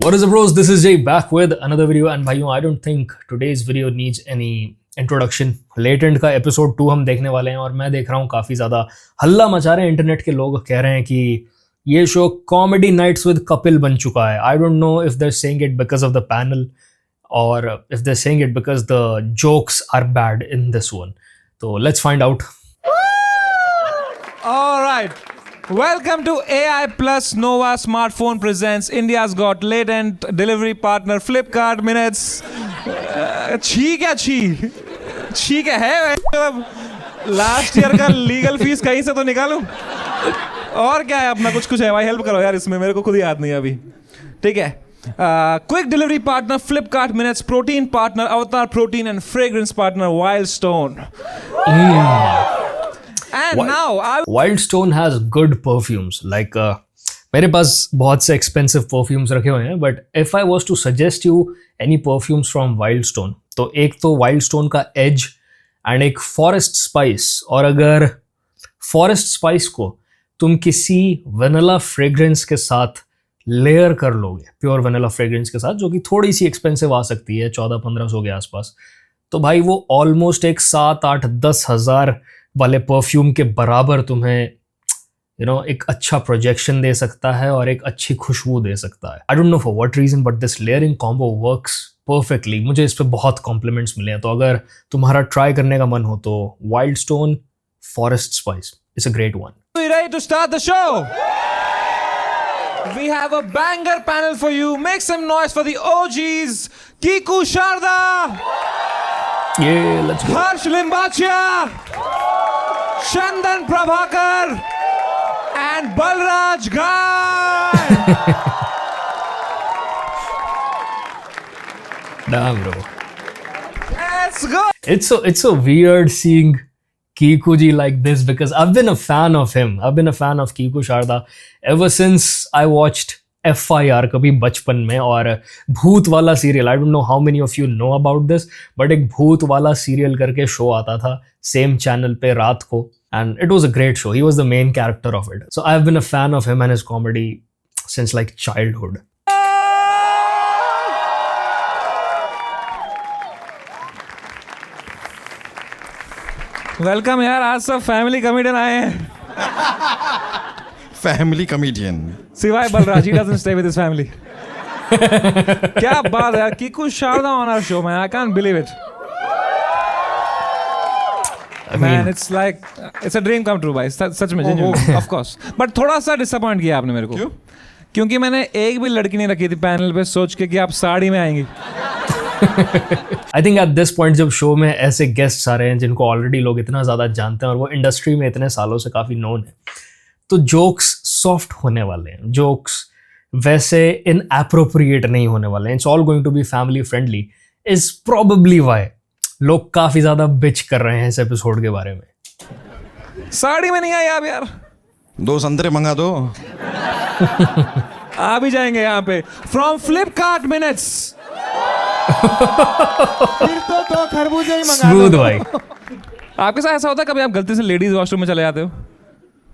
What is up, bros? This is Jay back with another video. And भाइयों, I don't think today's video needs any introduction. Latent का episode 2 हम देखने वाले हैं और मैं देख रहा हूँ काफ़ी ज़्यादा हल्ला मचा रहे हैं इंटरनेट के लोग, कह रहे हैं कि ये show comedy nights with Kapil बन चुका है. I don't know if they're saying it because of the panel or if they're saying it because the jokes are bad in this one. So let's find out. All right. Welcome to AI Plus Nova Smartphone presents India's Got Latent Delivery Partner Flipkart Minutes. ठीक है last year का legal fees कहीं से तो निकालूं. और क्या है अपना कुछ है भाई, हेल्प करो यार इसमें, मेरे को खुद याद नहीं है अभी. ठीक है. Quick delivery partner Flipkart Minutes, protein partner Avatar Protein and fragrance partner Wild Stone. And now Wild Stone has good perfumes. Like मेरे पास बहुत से expensive perfumes रखे हुए हैं, but if I was to suggest you any perfumes from Wild Stone, तो एक तो Wild Stone का Edge and एक Forest Spice. और अगर Forest Spice को तुम किसी vanilla fragrance के साथ लेयर कर लोगे, प्योर vanilla fragrance के साथ, जो कि थोड़ी सी एक्सपेंसिव आ सकती है 1400-1500 के आसपास, तो भाई वो ऑलमोस्ट एक 7-8-10 हज़ार वाले परफ्यूम के बराबर तुम्हें एक अच्छा प्रोजेक्शन दे सकता है और एक अच्छी खुशबू दे सकता है. I don't know for what reason but this layering combo works perfectly. मुझे इस पे बहुत कॉम्प्लीमेंट्स मिले हैं, तो अगर तुम्हारा ट्राई करने का मन हो तो wild stone forest spice is a great one. we ready to start the show? We have a banger panel for you. Make some noise for the OGs. Kiku Sharda. Yeah, let's go. Harsh Limbachia. Chandan Prabhakar. And Balraj Ghai. Damn, bro. Let's go. It's so weird seeing Kiku ji like this because I've been a fan of him. I've been a fan of Kiku Sharda ever since I watched FIR कभी बचपन में. और भूत वाला serial, I don't know how many of you know about this, but एक भूत वाला serial करके शो आता था सेम चैनल पे रात को, and it was a great show. He was the main character of it. So I have been a fan of him and his comedy since like childhood. Welcome यार, आज सब family comedian आए हैं. Family comedian सिवाय Balraj, he doesn't stay with his family. क्या बात है यार, Kiku Sharda on our show, man. I can't believe it. Man, it's like it's a dream come true, भाई. सच में, genuinely, of course. But थोड़ा सा डिसअपॉइंट किया आपने मेरे को. क्यों? क्योंकि मैंने एक भी लड़की नहीं रखी थी पैनल पे सोच के कि आप साड़ी में आएंगी. I think at this point जब शो में ऐसे गेस्ट्स आ रहे हैं जिनको ऑलरेडी लोग इतना ज़्यादा जानते हैं और वो इंडस्ट्री में इतने सालों से काफ़ी नोन है, तो जोक्स सॉफ्ट होने वाले हैं. जोक्स वैसे इनएप्रोप्रिएट नहीं होने वाले हैं. It's all going to be family friendly. Is probably why लोग काफ़ी ज़्यादा बिच कर रहे हैं इस एपिसोड के बारे में. साड़ी में नहीं आए आप यार, 2 संतरे मंगा दो. आ भी जाएंगे यहाँ पे. From Flipkart minutes. फिर तो खरबूजे ही मंगा स्मूथ भाई. आपके साथ ऐसा होता है कभी आप गलती से लेडीज वॉशरूम में चले जाते हो?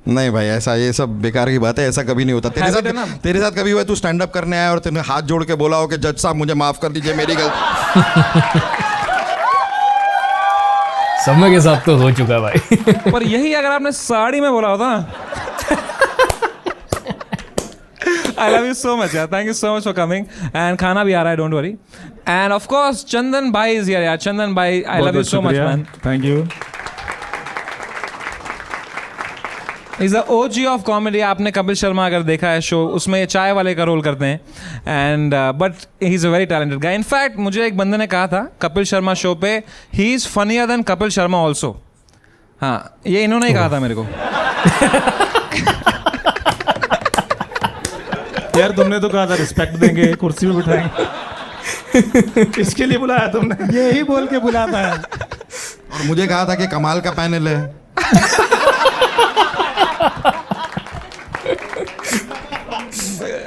नहीं भाई, ऐसा ये सब बेकार की बात है. ऐसा कभी नहीं होता. तेरे साथ कभी हुआ तू स्टैंड अप करने आया और तेने हाथ जोड़ के बोला हो कि जज साहब मुझे माफ कर दीजिए, मेरी गलती. समय के साथ तो हो चुका भाई. पर यही अगर आपने साड़ी में बोला होता ना. I love you so much, यार. Thank you so much for coming. And खाना भी आ रहा है, don't worry. And of course, Chandan Bhai is here, यार. Chandan Bhai, I love you so much, man. Thank you. He's the OG of comedy. आपने कपिल शर्मा अगर देखा है show, उसमें ये चाय वाले का रोल करते हैं. And but he's a very talented guy. In fact, मुझे एक बंदे ने कहा था कपिल शर्मा शो पे, he is funnier than Kapil Sharma also. हाँ, ये इन्होंने ही कहा था मेरे को. यार तुमने तो कहा था रिस्पेक्ट देंगे, कुर्सी पे बिठाएंगे. इसके लिए बुलाया तुमने. यही बोल के बुलाता है. और मुझे कहा था कि कमाल का पैनल है.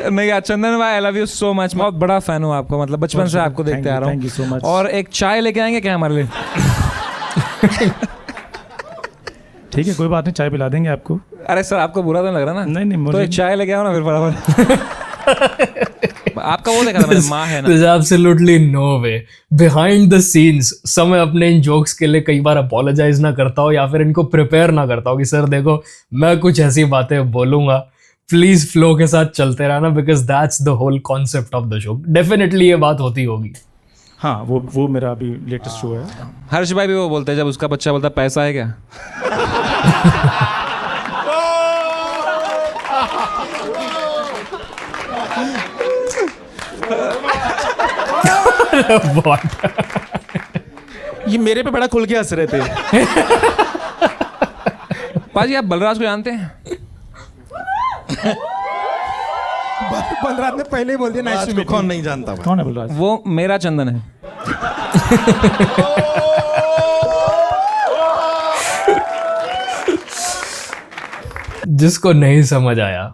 नहीं यार, चंदन भाई, I love you so much. बहुत बड़ा फैन हूँ आपको, मतलब बचपन से आपको देखते आ रहा हूँ. Thank you so much. और एक चाय लेके आएंगे क्या हमारे लिए? ठीक है, कोई बात नहीं, चाय पिला देंगे आपको. अरे सर, आपको बुरा तो लग रहा ना? नहीं तो एक चाय लेके आओ ना फिर फटाफट. आपका वो देखा था मैंने, माँ है ना। There's absolutely no way. Behind the scenes, समय अपने इन जोक्स के लिए कई बार अपोलोजाइज ना करता हो या फिर इनको प्रिपेयर ना करता हो कि सर देखो मैं कुछ ऐसी बातें बोलूंगा, प्लीज फ्लो के साथ चलते रहना, because that's the whole concept of the show. Definitely ये बात होती होगी. हाँ वो मेरा अभी लेटेस्ट शो है. हर्ष भाई भी वो बोलते हैं जब उसका बच्चा बोलता है पैसा है क्या. ये मेरे पे बड़ा खुल के हंस रहे थे. पाजी आप बलराज को जानते हैं. बलराज ने पहले ही बोल दिया नाइस टू मीट. कौन नहीं जानता भाई. कौन है बलराज? वो मेरा चंदन है. जिसको नहीं समझ आया,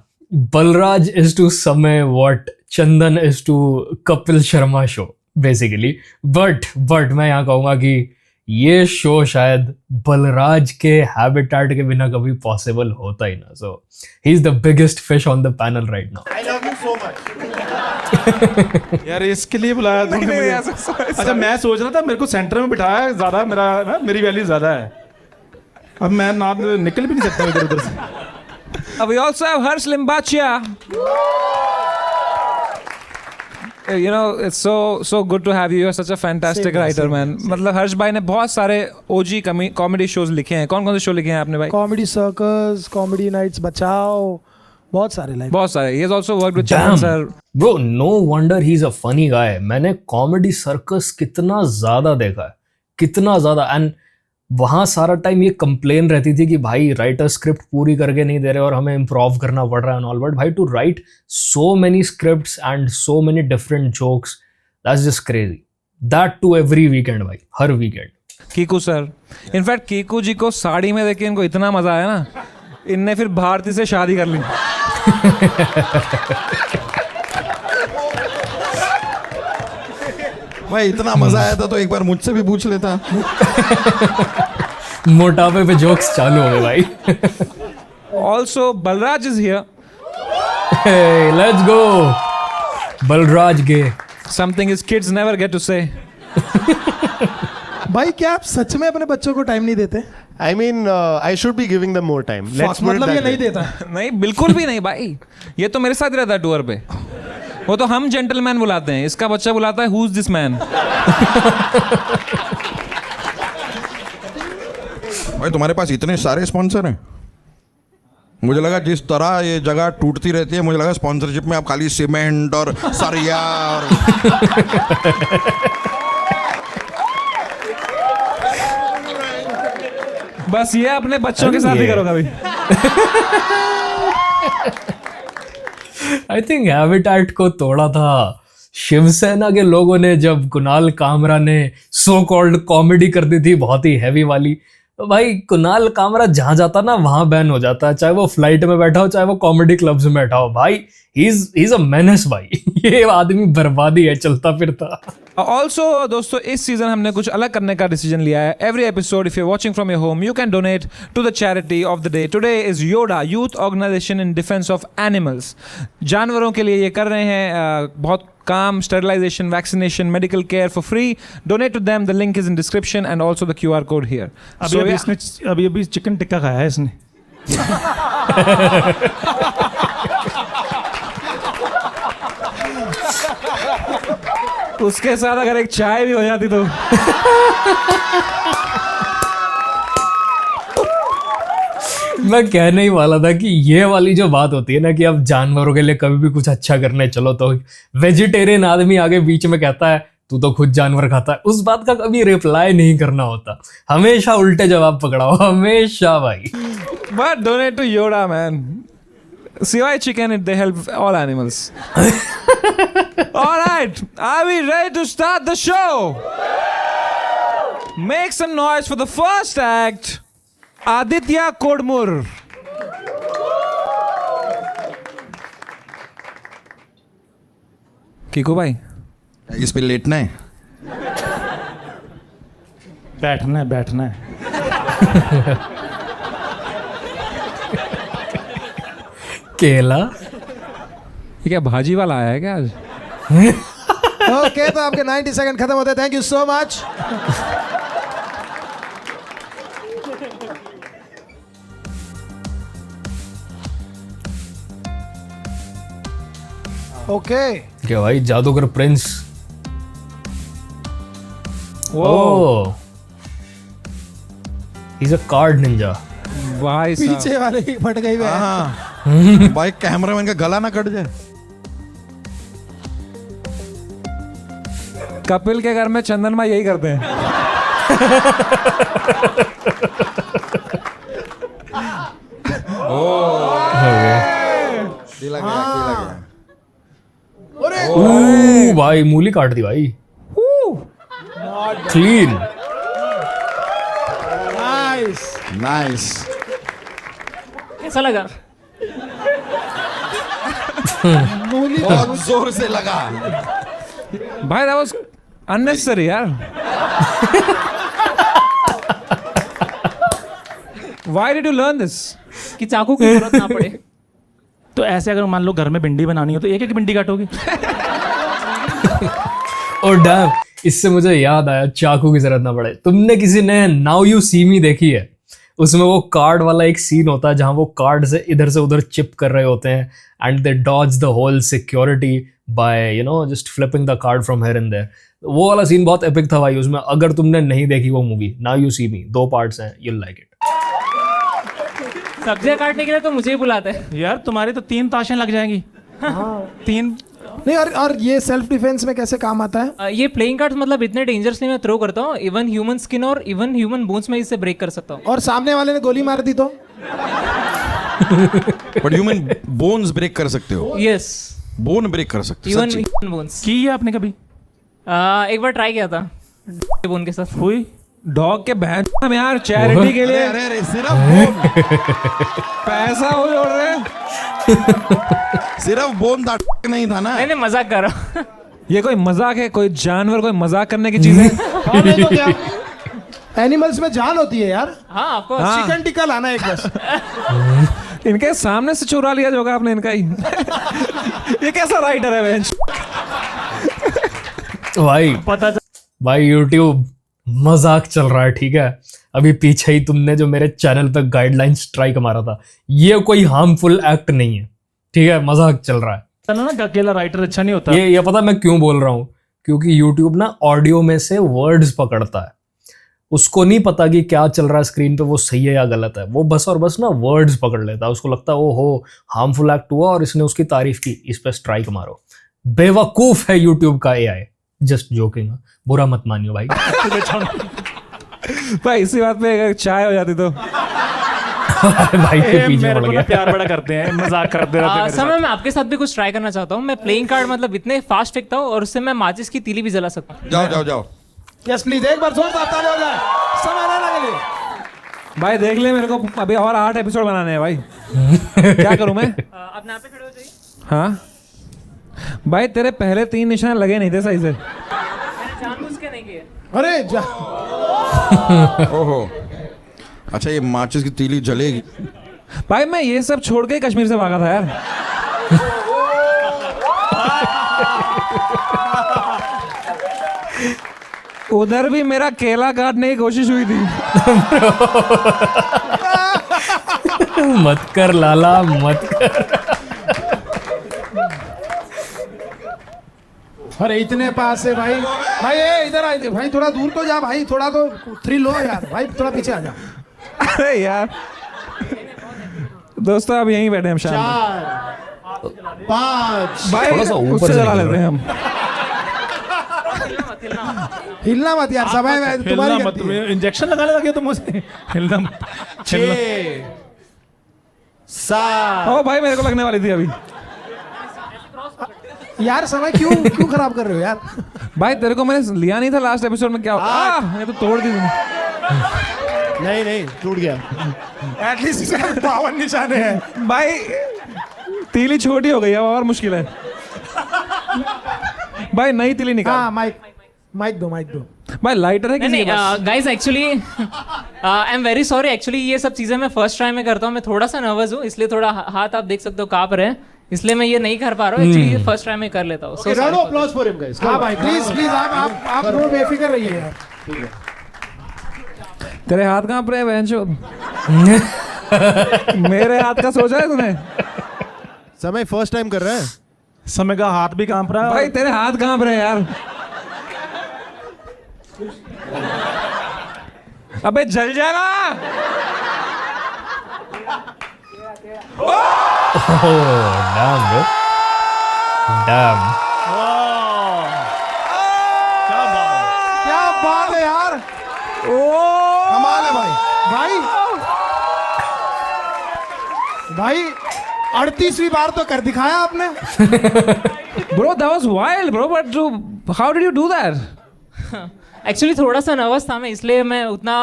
Balraj is to Samay what Chandan is to Kapil Sharma show basically. But मैं यहाँ कहूंगा कि ये शो शायद बलराज के हैबिटेट के बिना कभी पॉसिबल होता ही ना. So he is the biggest fish on the panel right now. यार इसके लिए बुलाया तुमने मुझे? अच्छा मैं सोच रहा था मेरे को सेंटर में बिठाया ज्यादा, मेरी वैल्यू ज्यादा है. अब मैं ना निकल भी नहीं सकता इधर उधर से. We also have Harsh Limbachia. You know, it's so good to have you. You're such a fantastic writer, man. मतलब हर्ष भाई ने बहुत सारे OG कॉमेडी शोज लिखे हैं. कौन कौन से शो लिखे हैं आपने भाई? कॉमेडी सर्कस, कॉमेडी नाइट्स, बचाओ, बहुत सारे लाइक. बहुत सारे. He has also worked with Chaman sir. Bro, no wonder he's a funny guy. मैंने कॉमेडी सर्कस कितना ज्यादा देखा है, कितना ज्यादा. एंड वहाँ सारा टाइम ये कंप्लेन रहती थी कि भाई राइटर स्क्रिप्ट पूरी करके नहीं दे रहे और हमें इम्प्रोव करना पड़ रहा है. ऑल बट भाई to write so many scripts and so many different jokes, that's just crazy. That to every weekend भाई, हर weekend. Kiku sir. In fact Kiku ji को साड़ी में देख के इनको इतना मजा आया ना, इनने फिर भारती से शादी कर ली. भाई इतना मजा आया था तो एक बार मुझसे भी पूछ लेता. मोटापे पे जोक्स चालू हो गए भाई. Also, Balraj is here. Hey, let's go. Balraj gay. Something his kids never get to say. भाई क्या आप सच में अपने बच्चों को टाइम नहीं देते? I mean, I should be giving them more time. Let's put it मतलब ये that नहीं way. देता. नहीं बिल्कुल भी नहीं भाई. ये तो मेरे साथ रहता है टूर पे. वो तो हम जेंटलमैन बुलाते हैं, इसका बच्चा बुलाता है हु इज दिस मैन. भाई तुम्हारे पास इतने सारे स्पॉन्सर हैं. मुझे लगा जिस तरह ये जगह टूटती रहती है, मुझे लगा स्पॉन्सरशिप में आप खाली सीमेंट और सरिया और बस ये अपने बच्चों के साथ ही करो कभी. आई थिंक हैबिटेट को तोड़ा था शिवसेना के लोगों ने जब कुणाल कामरा ने सो कॉल्ड कॉमेडी कर दी थी बहुत ही हैवी वाली. तो भाई कुणाल कामरा जहां जाता ना वहां बैन हो जाता है, चाहे वो फ्लाइट में बैठा हो चाहे वो कॉमेडी क्लब्स में बैठा हो. भाई ही इज अ मेनेस भाई. ये आदमी बर्बादी है चलता फिरता. ऑल्सो दोस्तों इस सीजन हमने कुछ अलग करने का डिसीजन लिया है. Every episode if you watching from your home you can donate to the charity of the day. Today is YODA, youth organisation in defence of animals. जानवरों के लिए ये कर रहे हैं बहुत काम, sterilisation, vaccination, medical care for free. Donate to them. The link is in description and also the QR code here. अभी चिकन टिक्का खाया है इसने. उसके साथ अगर एक चाय भी हो जाती तो मैं कहने ही वाला था कि ये वाली जो बात होती है ना कि अब जानवरों के लिए कभी भी कुछ अच्छा करने चलो तो वेजिटेरियन आदमी आगे बीच में कहता है तू तो खुद जानवर खाता है, उस बात का कभी रिप्लाई नहीं करना होता. हमेशा उल्टे जवाब पकड़ाओ, हमेशा भाई. But donate to Yoda, man. सिवाय chicken, they help all animals. All right, are we ready to start the show? Make some noise for the first act, Aditya Kodmur. Kiku भाई इस पे लेटना है. बैठना है. केला. ये क्या भाजी वाला आया है क्या आज? ओके तो आपके 90 सेकंड खत्म होते हैं. Thank you so much. Okay क्या भाई जादूगर Prince. Oh he is a card Ninja. भाई साहब. पीछे वाले ही फट गई वे. हाँ भाई कैमरामैन का गला ना कट जाए. कपिल के घर में चंदन भाई यही करते हैं. भाई मूली काट दी भाई. क्लीन. नाइस. नाइस. कैसा लगा? बहुत जोर से लगा. भाई that was unnecessary यार. Why did you learn this? कि चाकू की जरूरत ना पड़े. तो ऐसे अगर मान लो घर में भिंडी बनानी हो तो एक एक भिंडी काटोगी. और डैम इससे मुझे याद आया चाकू की जरूरत ना पड़े. तुमने किसी ने नाउ यू सी मी देखी है? उसमें वो कार्ड वाला एक सीन होता है जहां वो कार्ड से उधर चिप कर रहे होते हैं and they dodge the whole security by just flipping the card from here and there. वो वाला सीन बहुत एपिक था भाई उसमें. अगर तुमने नहीं देखी वो movie now you see me, 2 parts हैं, you'll like it. सब्जियां काटने के लिए तो मुझे ही बुलाते हैं. यार तुम्हारी तो 3 ताशें लग जाएंगी. 3. नहीं और ये सेल्फ डिफेंस में कैसे काम आता है? ये प्लेइंग कार्ड्स मतलब इतने डेंजरसली मैं थ्रो करता हूँ. इवन ह्यूमन स्किन और इवन ह्यूमन बोन्स में इससे ब्रेक कर सकता हूँ. और सामने वाले ने गोली मार दी तो? बट ह्यूमन बोन्स ब्रेक कर सकते हो. यस, बोन ब्रेक कर सकते हो. इवन सच्ची? Human bones. की है आपने कभी? एक बार ट्राई किया था बोन के साथ. हुई डॉग के बहन हम यार चैरिटी के लिए अरे अरे सिर्फ बोन. पैसा वो जोड़ रहे हैं. सिर्फ बोन दाट नहीं था ना. नहीं मजाक कर रहा हूँ. ये कोई मजाक है? कोई जानवर कोई मजाक करने की चीज है? और नहीं तो क्या? एनिमल्स में जान होती है यार. हाँ ऑफ कोर्स. चिकन टिक्का लाना एक बस. इनके सामने से चुरा लिया होगा आपने इनका ही. ये कैसा राइटर है बेंच? भाई पता भाई यूट्यूब मजाक चल रहा है ठीक है. अभी पीछे ही तुमने जो मेरे चैनल पे गाइडलाइन स्ट्राइक मारा था ये कोई हार्मफुल एक्ट नहीं है ठीक है. मजाक चल रहा है ना अकेला राइटर अच्छा नहीं होता. ये पता मैं क्यों बोल रहा हूँ? क्योंकि यूट्यूब ना ऑडियो में से वर्ड्स पकड़ता है. उसको नहीं पता कि क्या चल रहा है स्क्रीन पे, वो सही है या गलत है. वो बस और बस ना वर्ड्स पकड़ लेता है. उसको लगता है ओ हो हार्मफुल एक्ट हुआ और इसने उसकी तारीफ की, इस पे स्ट्राइक मारो. बेवकूफ है यूट्यूब का एआई. Just joking. बुरा मत मानियो भाई. भाई इसी बात पे अगर चाय हो जाती तो. भाई के पीछे मेरे पड़ को गया. ना प्यार बड़ा करते हैं, मजाक करते रहते हैं मेरे समय साथ. मैं आपके साथ भी कुछ ट्राई करना चाहता हूँ. मैं प्लेइंग कार्ड मतलब इतने फास्ट फेंकता हूँ और उससे मैं माचिस की तीली भी जला सकता हूँ. जाओ जाओ जाओ. यस प्लीज एक बार जोरदार ताली हो जाए समय ना लगे. भाई देख ले मेरे को अभी और 8 एपिसोड बनाने हैं भाई. क्या करूं मैं? आप यहाँ पे खड़े हो जाइए. हाँ भाई तेरे पहले 3 निशान लगे नहीं थे सही से. जानबूझ के नहीं किए. अरे जा. ओहो. अच्छा ये माचिस की तीली जलेगी. भाई मैं ये सब छोड़ के कश्मीर से भागा था यार. उधर भी मेरा केला काटने की कोशिश हुई थी. मत कर लाला मत कर. अरे इतने पास है भाई. भाई ये इधर आ भाई. थोड़ा दूर तो जा भाई. थोड़ा तो थ्रिल हो यार भाई. थोड़ा पीछे आ जा. अरे यार दोस्तों अब यहीं बैठे हम शाम 4 5. भाई थोड़ा सा ऊपर उससे से चला निकल लेते हैं हम. हिलना मत यार. समय में तुम्हारी हिलना मत. गलती है. इंजेक्शन लगाने लगे तुम मुझे. हिलना मत. 6 7. ओ भाई मेरे को लगने वाली थी अभी. यार समय क्यों खराब कर रहे हो यार? भाई तेरे को मैंने लिया नहीं था लास्ट एपिसोड में. क्या ये तो तोड़ दी तूने. नहीं टूट गया. एटलीस्ट इसमें 52 निशाने हैं. भाई तीली छोटी हो गई है और मुश्किल है. भाई नई तीली निकाल. हाँ माइक दो. भाई लाइटर है किसी के पास? नहीं guys actually I am very sorry. Actually ये सब चीज़ें मैं फर्स्ट ट्राई में करता हूँ. मैं थोड़ा सा नर्वस हूँ इसलिए थोड़ा हाथ आप देख सकते हो काँप रहे हैं. इसलिए मैं ये नहीं कर पा रहा हूँ एक्चुअली फर्स्ट टाइम में कर लेता हूँ Okay, round of applause for him, guys. हाँ भाई, प्लीज आप नो बेफिक्र रहिए यार. तेरे हाथ कहाँ पर है बहनचोद? मेरे हाथ का सोचा है तूने? समय फर्स्ट टाइम कर रहा है. समय का हाथ भी कांप रहा है. भाई तेरे हाथ कहाँ पर है यार? अबे जल जाना. Damn bro, dam. क्या बात है यार. कमाल है भाई. भाई 38वीं बार तो कर दिखाया आपने. Bro, that was wild, bro. But how did you do that? Actually थोड़ा सा नर्वस था मैं, इसलिए मैं उतना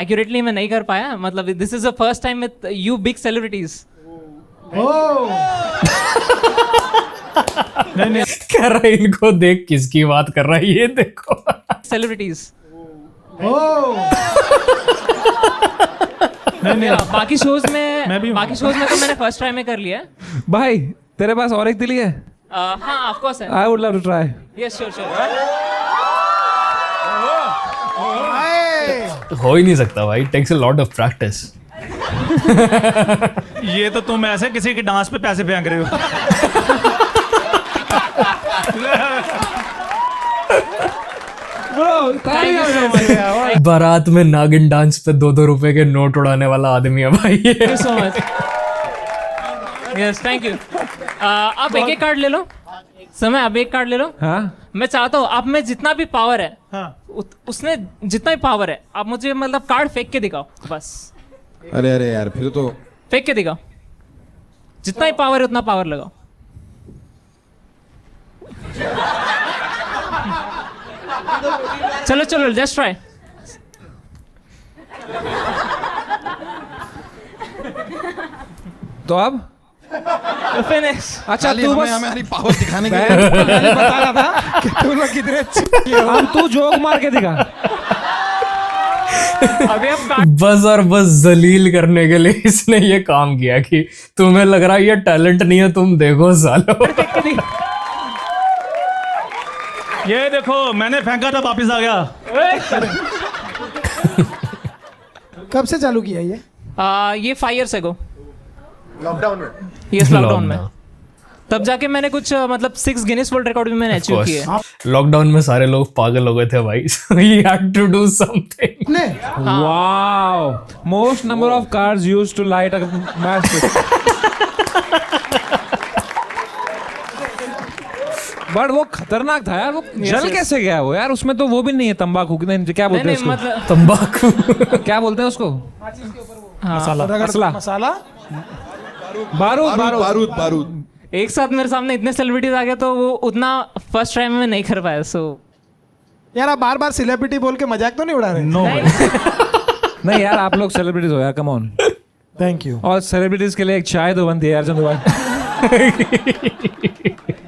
एक्यूरेटली मैं नहीं कर पाया. मतलब this is the first time with you big celebrities. कह रहा है इनको देख किसकी बात कर रहा है ये देखो. सेलिब्रिटीज. बाकी शोज में तो मैंने फर्स्ट टाइम में कर लिया है. भाई तेरे पास और एक तिली है? हाँ ऑफ कोर्स है. I would love to try. Yes sure sure. हो ही नहीं सकता भाई. Takes a lot of practice. ये तो तुम ऐसे किसी के डांस पे पैसे फेंक रहे हो. Thank you so much. बारात में नागिन डांस पे 2-2 रुपए के नोट उड़ाने वाला आदमी है भाई ये. Thank you so much. Yes thank you. आप एक कार्ड ले लो. समय आप एक कार्ड ले लो. हाँ? मैं चाहता हूँ आप में जितना भी पावर है, उसने जितना भी पावर है, आप मुझे मतलब कार्ड फेंक के दिखाओ बस. अरे यार फिर तो फेंक के दिखाओ. जितना ही पावर है उतना पावर लगाओ. चलो जस्ट ट्राई. तो अब फिनिश. अच्छा खाली तू हमें बस हमारी पावर दिखाने के लिए मैंने बता रहा था कि तू लोग कितने अच्छे. अब तू जोक मार के दिखा. अभी आप कार्ड बस और बस जलील करने के लिए इसने ये काम किया कि तुम्हें लग रहा है ये टैलेंट नहीं है, तुम देखो सालो. फेंक के दिखाओ. ये देखो मैंने फेंका था वापिस आ गया. कब से चालू किया ये? ये 5 years ago. लॉकडाउन में. यस लॉकडाउन में. तब जाके मैंने कुछ मतलब 6 गिनीज वर्ल्ड रिकॉर्ड भी मैंने अचीव किए. लॉकडाउन में सारे लोग पागल हो गए थे भाई. He had to do something. ने Wow. Most number of cars used to light a match. But वो खतरनाक था यार. वो जल कैसे गया वो यार? उसमें तो वो भी नहीं है तंबाकू. क्या बोलते हैं नहीं उसको? मतलब तंबाकू. क्या बोलते हैं उसको? मसाला. बारूद. एक साथ मेरे सामने इतने सेलिब्रिटीज आ गए तो वो उतना फर्स्ट टाइम में नहीं कर पाया. सो यार आप बार सेलिब्रिटी बोल के मजाक तो नहीं उड़ा रहे? नो नहीं यार आप लोग सेलिब्रिटीज हो यार. कम ऑन. Thank you. और सेलिब्रिटीज के लिए एक चाय तो बनती है यार. चंदू भाई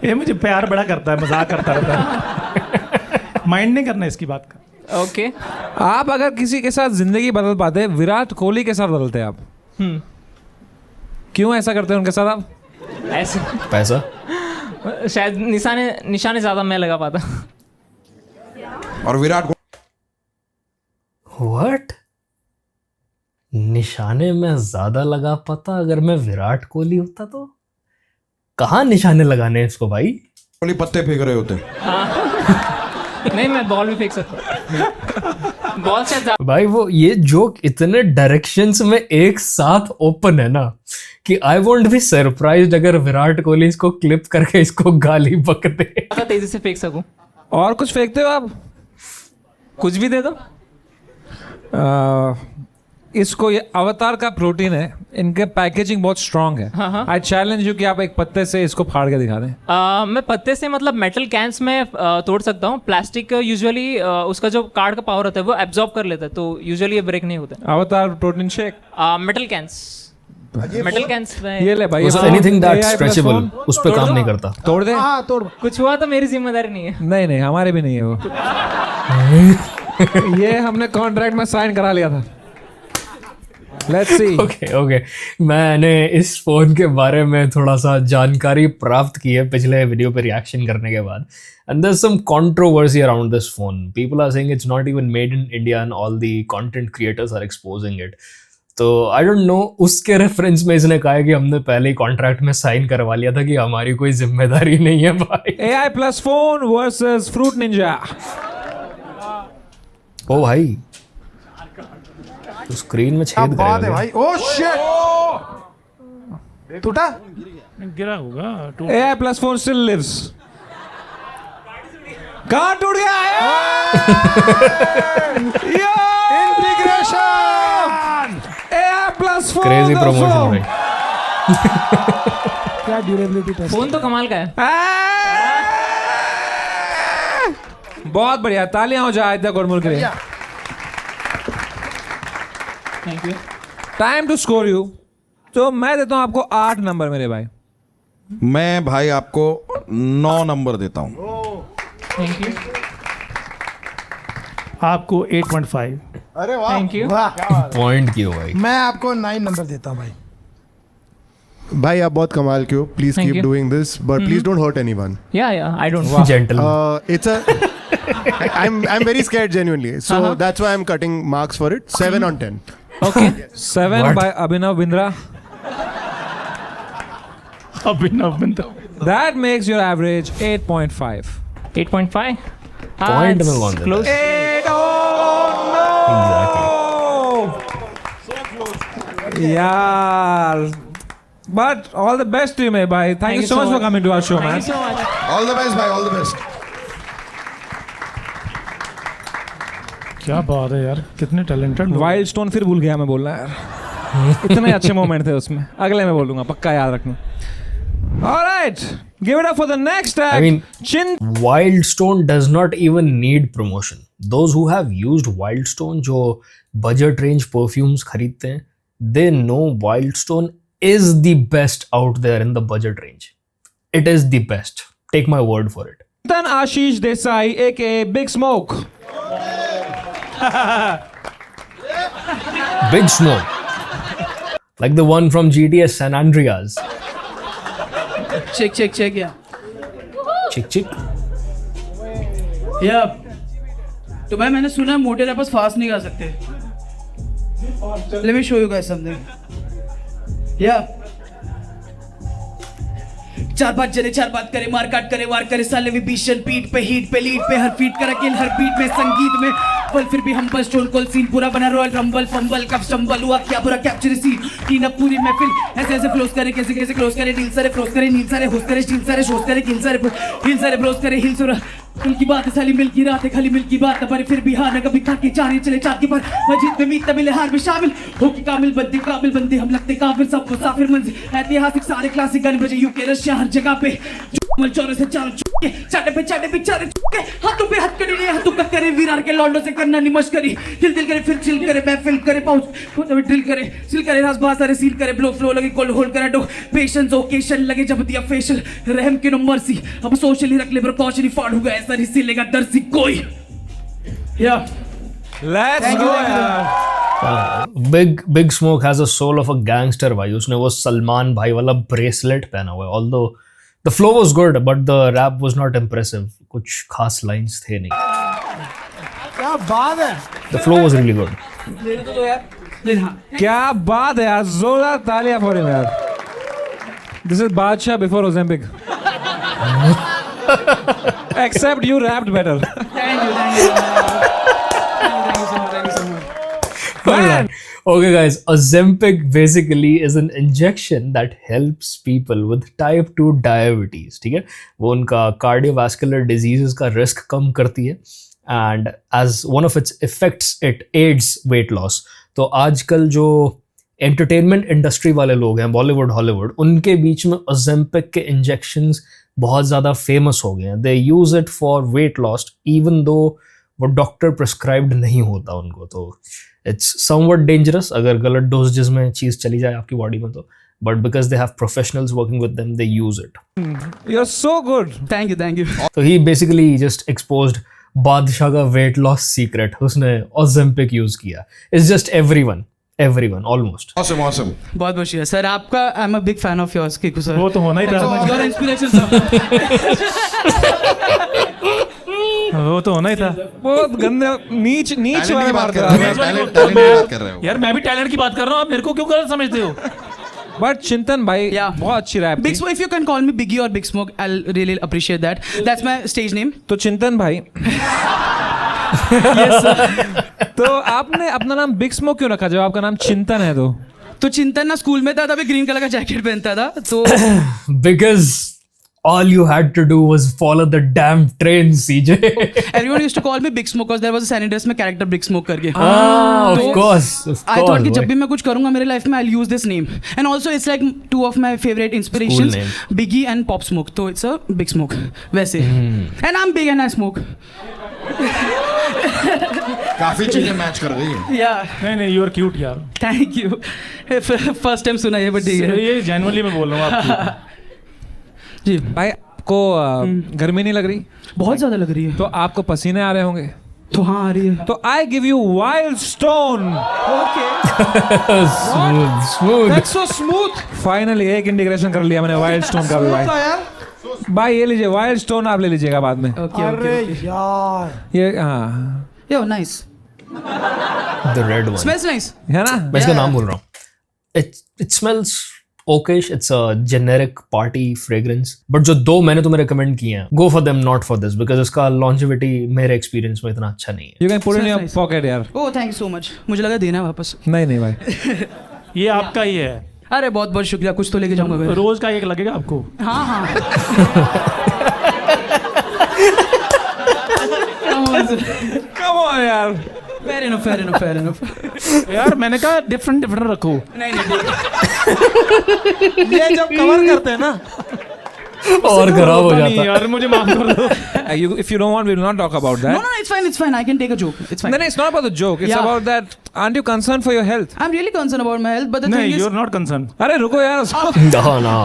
ये मुझे प्यार बड़ा करता है, मजाक करता रहता है. माइंड नहीं करना इसकी बात का. ओके. आप अगर किसी के साथ जिंदगी बदल पाते, विराट कोहली के साथ बदलते आप. क्यों ऐसा करते हैं उनके साथ आप? ऐसे पैसा. शायद निशाने ज्यादा मैं लगा पाता. और विराट व्हाट? निशाने में ज्यादा लगा पाता अगर मैं विराट कोहली होता तो? कहाँ निशाने लगाने हैं इसको भाई? कोहली पत्ते फेंक रहे होते. नहीं मैं बॉल भी फेंक सकता. बॉल से ज्यादा. भाई वो ये जोक इतने डायरेक्शंस में एक साथ ओपन है ना कि आई वोंट बी सरप्राइज्ड अगर विराट कोहली इसको क्लिप करके इसको गाली बक दे. तेजी से फेंक सकूं. और कुछ फेंकते हो आप? कुछ भी दे दो. इसको ये अवतार का प्रोटीन है. इनके पैकेजिंग बहुत स्ट्रांग है. आई चैलेंज यू कि आप एक पत्ते से इसको फाड़ के दिखा दें. मैं पत्ते से मतलब मेटल कैंस में तोड़ सकता हूँ. प्लास्टिक यूजुअली उसका जो कार्ड का पावर होता है वो एब्जॉर्ब कर लेता है, तो यूजुअली ये ब्रेक नहीं होता. Avvatar protein shake. Metal cans. Metal cans में ये ले भाई. एनीथिंग दैट स्ट्रेचेबल उस पे काम नहीं करता. तोड़ दे. हाँ तोड़. कुछ हुआ तो मेरी जिम्मेदारी नहीं है. नहीं हमारे भी नहीं है वो. ये हमने कॉन्ट्रैक्ट में साइन करा लिया था. Let's see. ओके मैंने इस फ़ोन के बारे में थोड़ा सा जानकारी प्राप्त की है पिछले वीडियो पे रिएक्शन करने के बाद and there some controversy around this phone. People are saying it's not even made in India and all the content creators are exposing it. तो आई डोंट नो उसके रेफरेंस में इसने कहा है कि हमने पहले ही कॉन्ट्रैक्ट में साइन करवा लिया था कि हमारी कोई जिम्मेदारी नहीं है भाई. AI plus phone versus Fruit Ninja. ओ भाई तो स्क्रीन में क्या छेद बात है करेगा भाई. Oh shit. टूटा. गिरा होगा AI plus phone still lives. कहाँ टूट गया है? Integration. AI plus phone. Crazy promotion भाई. क्या ड्यूरेबिलिटी टेस्ट. फोन तो कमाल का है. बहुत बढ़िया, तालियां हो जाए आदित्य गुरमुल के लिए. Thank you. Time to score you. तो मैं देता हूं आपको 8 नंबर मेरे भाई. मैं भाई आपको 9 नंबर देता हूँ. Thank you. आपको 8.5. अरे वाह. Thank you. वाह. पॉइंट क्यों भाई. मैं आपको 9 नंबर देता हूँ भाई. भाई आप बहुत कमाल के हो. Please Thank keep you. Doing this but please don't hurt anyone. या I don't. Gentle. It's a I'm very scared genuinely. So that's why I'm cutting marks for it. 7 on 10. Okay. 7 What? by Abhinav Bindra. Abhinav Bindra. That makes your average 8.5. 8.5. Point में कौन देता close. है? यार, but all the best to you, my bhai. Thank you so much for coming to our show, Thank man. you so much. All the best भाई, all the best. क्या बात है यार, कितने टैलेंटेड. वाइल्ड स्टोन फिर भूल गया मैं बोलना यार. इतने अच्छे मोमेंट थे उसमें. अगले में बोलूंगा, पक्का याद रखना. Alright, give it up for the next act. I mean- Chin. Wildstone does not even need promotion. Those who have used Wildstone, जो budget range perfumes खरीदते हैं, they know Wildstone is the best out there in the budget range. It is the best. Take my word for it. Then Ashish Desai, aka Big Smoke. Big Smoke. Like the one from GTA San Andreas. check yeah Chick. yeah. तो भाई मैंने सुना है मोटे rappers fast नहीं गा सकते. Let me show you guys something. Yeah. चार बात जले चार बात करे मार काट करे वार करे साले विभीषण पीठ पे हीट पे लीड पे हर फीट करा किल हर बीट में संगीत में पर फिर भी हम बस स्टोन कोल सीन पूरा बना रॉयल रंबल फंबल कफ स्टंबल हुआ क्या बुरा कैप्चर सीन टीन अप पूरी महफिल ऐसे ऐसे फ्लोस करे कैसे कैसे क्लोज करे डील सारे फ्लोस करे नील सारे होस्ट करे स्टील सारे शोस करे किल सारे ब्रोस करे हिल सुरा दिल की बात है साली मिल की रात है खाली मिल की बात पर फिर भी हार न कभी खा के चारे चले चार के पर मस्जिद में मीत मिले हार में शामिल हो कि काबिल बंदे हम लगते काफिर सब मुसाफिर मंजिल ऐतिहासिक सारे क्लासिक गाने बजे यूके रशिया हर जगह पे चौरे से चारों चुके चाटे पे चारे चुके हाथों पे हाथ करी हाथों का करे वीरार के लॉन्डो से करना निमश करी दिल करे फिर चिल करे महफिल करे पाउच ड्रिल करे सिल करे रास बात सारे सील करे ब्लो फ्लो लगे कोल्ड होल्ड करे डो पेशेंस ओकेशन लगे जब दिया फेशियल रहम के नो मर्सी अब सोशली रख ले प्रिकॉशनरी फाड़ हुआ ऐसा नहीं सिलेगा दर्सी कोई या Let's go, यार. Big Smoke has a soul of a gangster भाई. उसने वो सलमान भाई वाला ब्रेसलेट पहना हुआ है. Although the flow was good, but the rap was not impressive. कुछ खास lines थे नहीं. क्या बात है. The flow was really good. ले तो यार ले हाँ क्या बात है यार, जोरदार तालियां for him यार. This is Badshah before Ozempic. Except you rapped better. Thank you so much Alright. Okay guys, Ozempic basically is an injection that helps people with type 2 diabetes. ठीक है, वो उनका cardiovascular diseases का risk कम करती है and as one of its effects it aids weight loss. तो आजकल जो entertainment industry वाले लोग हैं, Bollywood, Hollywood, उनके बीच में Ozempic के injections बहुत ज़्यादा famous हो गए हैं. They use it for weight loss even though वो डॉक्टर प्रिस्क्राइब्ड नहीं होता उनको. तो इट्स समवट डेंजरस अगर गलत डोजेज में चीज़ चली जाए आपकी बॉडी में तो, but because they have professionals working with them they use it. You're so good. Thank you तो ही बेसिकली जस्ट एक्सपोज्ड बादशाह का वेट लॉस सीक्रेट. उसने Ozempic यूज किया. It's just everyone everyone almost. Awesome, awesome. बहुत बहुत शुक्रिया sir आपका. I am a big fan of yours Kiku sir. वो तो होना ही था. Your inspiration sir. वो तो होना ही था. बहुत गंदे नीच टैलेंट वाले की बात मारते कर हैं. रहे हो, टैलेंट की बात कर रहे हो. यार मैं भी टैलेंट की बात कर रहा हूँ. आप मेरे को क्यों गलत समझते हो? बट चिंतन भाई Yeah. बहुत अच्छी rap Big Smoke, if you can call me Biggie or Big Smoke, I'll really appreciate that. That's my stage name. तो चिंतन भाई तो आपने अपना नाम बिग स्मोक क्यों रखा जब आपका नाम चिंतन है? तो चिंतन ना स्कूल में था तभी ग्रीन कलर का जैकेट पहनता था तो Because all you had to do was follow the damn train, CJ. everyone used to call me Big Smoke because there was a San Andreas में character Big Smoke करके. Of course. I thought कि जब भी मैं कुछ करूँगा मेरे life में I'll use this name. And also it's like two of my favorite inspirations, name. Biggie and Pop Smoke. तो it's a Big Smoke वैसे. And I'm big and I smoke. काफी चीजें मैच कर रही है. Yeah, नहीं you are cute यार. thank you. First time सुना ये but ठीक है. ये जेन्युइनली मैं बोल रहा हूँ आपको. जी भाई आपको गर्मी नहीं लग रही? बहुत ज़्यादा लग रही है. तो आपको पसीने आ रहे होंगे. तो हाँ आ रही है. तो I give you wild stone. Smooth. That's so smooth. Finally एक इंटीग्रेशन कर लिया मैंने वाइल्ड स्टोन का भी भाई. भाई ये लीजिए वाइल्ड स्टोन आप ले लीजिएगा बाद में. अरे यार. ये हाँ Yo, nice. The red one. Smells nice. है ना. मैं इसका नाम बोल रहा हूँ. It smells okayish. It's a generic party fragrance. But जो दो मैंने तुम्हें recommend किए हैं, go for them, not for this, because इसका longevity मेरे experience में इतना अच्छा नहीं है. You can put it in your Smells nice. pocket यार. Oh, thank you so much. मुझे लगा देना है वापस. नहीं भाई. ये आपका ही है. अरे बहुत बहुत शुक्रिया. कुछ तो लेके जाऊंगा मैं. रोज का एक लगेगा आपको. हाँ हाँ. Come on यार. Fair enough. यार मैंने कहा डिफरेंट रखो. नहीं ये जब कवर करते हैं ना. और खराब हो नहीं जाता. यार मुझे माफ कर दो. If you don't want, we will not talk about that. No, it's fine. I can take a joke. It's fine. No, it's not about the joke. It's Yeah. about that. Aren't you concerned for your health? I'm really concerned about my health, but the नहीं thing you is, are not concern. अरे रुको यार उसको. No.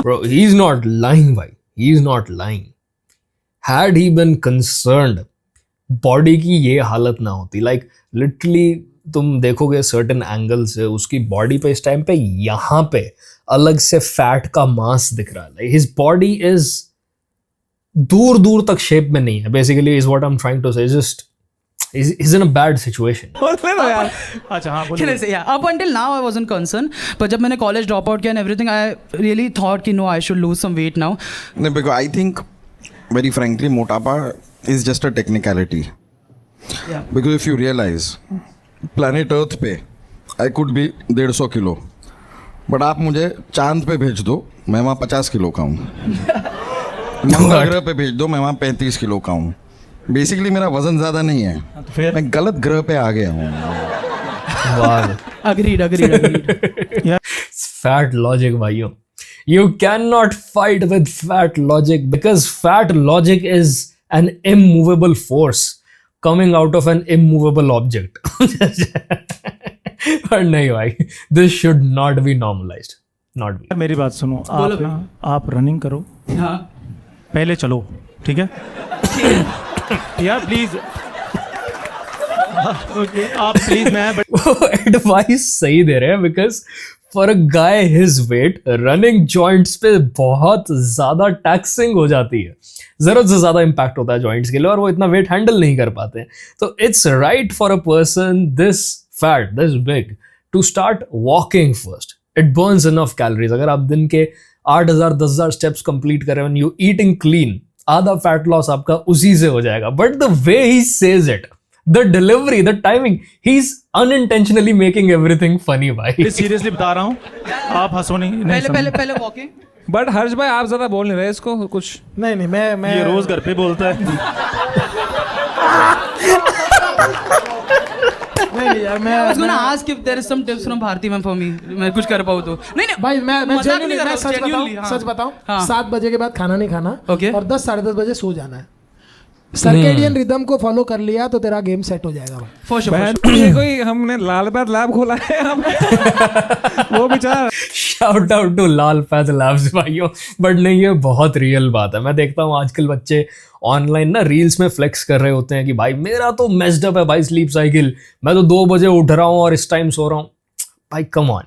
Bro, he's not lying, bhai. He's not lying. Had he been concerned, body की ये हालत ना होती. लाइक लिटरली तुम देखोगे सर्टेन एंगल से उसकी बॉडी पे इस टाइम पे यहाँ पे अलग से फैट का मास दिख रहा है. लाइक हिज बॉडी इज दूर तक शेप में नहीं है. Basically is what I am trying to say. Just is in a bad situation. यार. अच्छा हाँ can I बोलिए. say, yeah, up until now I wasn't concerned, but जब मैंने college drop out किया and everything, I really thought कि no, I should lose some weight now. No, because I think, very frankly, motapa is just a technicality. Yeah. Because if you realize, planet Earth पे I could be 150 kilo, but आप मुझे चांद पे भेज दो, मैं वहाँ 50 किलो का हूँ. मंगल ग्रह पे भेज दो, मैं वहाँ 35 किलो का हूँ. बेसिकली मेरा वजन ज़्यादा नहीं है, फिर मैं गलत ग्रह पे आ गया हूँ. Agreed. फैट लॉजिक भाइयों. You cannot fight with fat logic because fat logic is an immovable force coming out of an immovable object. But नहीं भाई, this should not be normalized. Not be. मेरी बात सुनो. आप रनिंग करो. हाँ. पहले चलो. ठीक है. यार प्लीज. आप प्लीज मैं एडवाइस सही दे रहे हैं because for a guy his weight running joints पे बहुत ज्यादा टैक्सिंग हो जाती है. जरूरत से ज्यादा इम्पैक्ट होता है जॉइंट्स के लिए और वो इतना वेट हैंडल नहीं कर पाते हैं. तो it's right for a person this fat this big to start walking first. It burns enough calories. अगर आप दिन के 8,000 10,000 स्टेप्स कंप्लीट कर रहे हो, यू ईटिंग क्लीन, आधा फैट लॉस आपका उसी से हो जाएगा. But the way he says it, the delivery, the timing, he's unintentionally making everything funny, bhai. Seriously बता रहा हूँ. आप हंसो नहीं. पहले walking. बट हर्ष भाई आप ज्यादा बोल नहीं रहे इसको कुछ. नहीं मैं ये रोज घर पे बोलता है. नहीं यार मैं I was gonna ask if there is some tips from Bharti ma'am for me. मैं कुछ कर पाऊँ तो. नहीं. भाई मैं मजाक नहीं कर रहा मैं हूँ, genuinely, हाँ. सच बताऊं हाँ. 7 बजे के बाद खाना नहीं खाना. Okay. और 10 साढ़े 10 बजे सो जाना है. सर्केडियन रिदम को फॉलो कर लिया तो तेरा गेम सेट हो जाएगा भाई. For sure. बहन ये कोई हमने लाल पैथ लैब खोला है वो बेचारा. Shout out to Lal path labs भाइयों. बट नहीं, ये बहुत रियल बात है. मैं देखता हूँ आजकल बच्चे ऑनलाइन ना रील्स में फ्लेक्स कर रहे होते हैं कि भाई मेरा तो मेस्ड अप है भाई स्लीप साइकिल, मैं तो 2 बजे उठ रहा हूँ और इस टाइम सो रहा हूँ. भाई कम ऑन,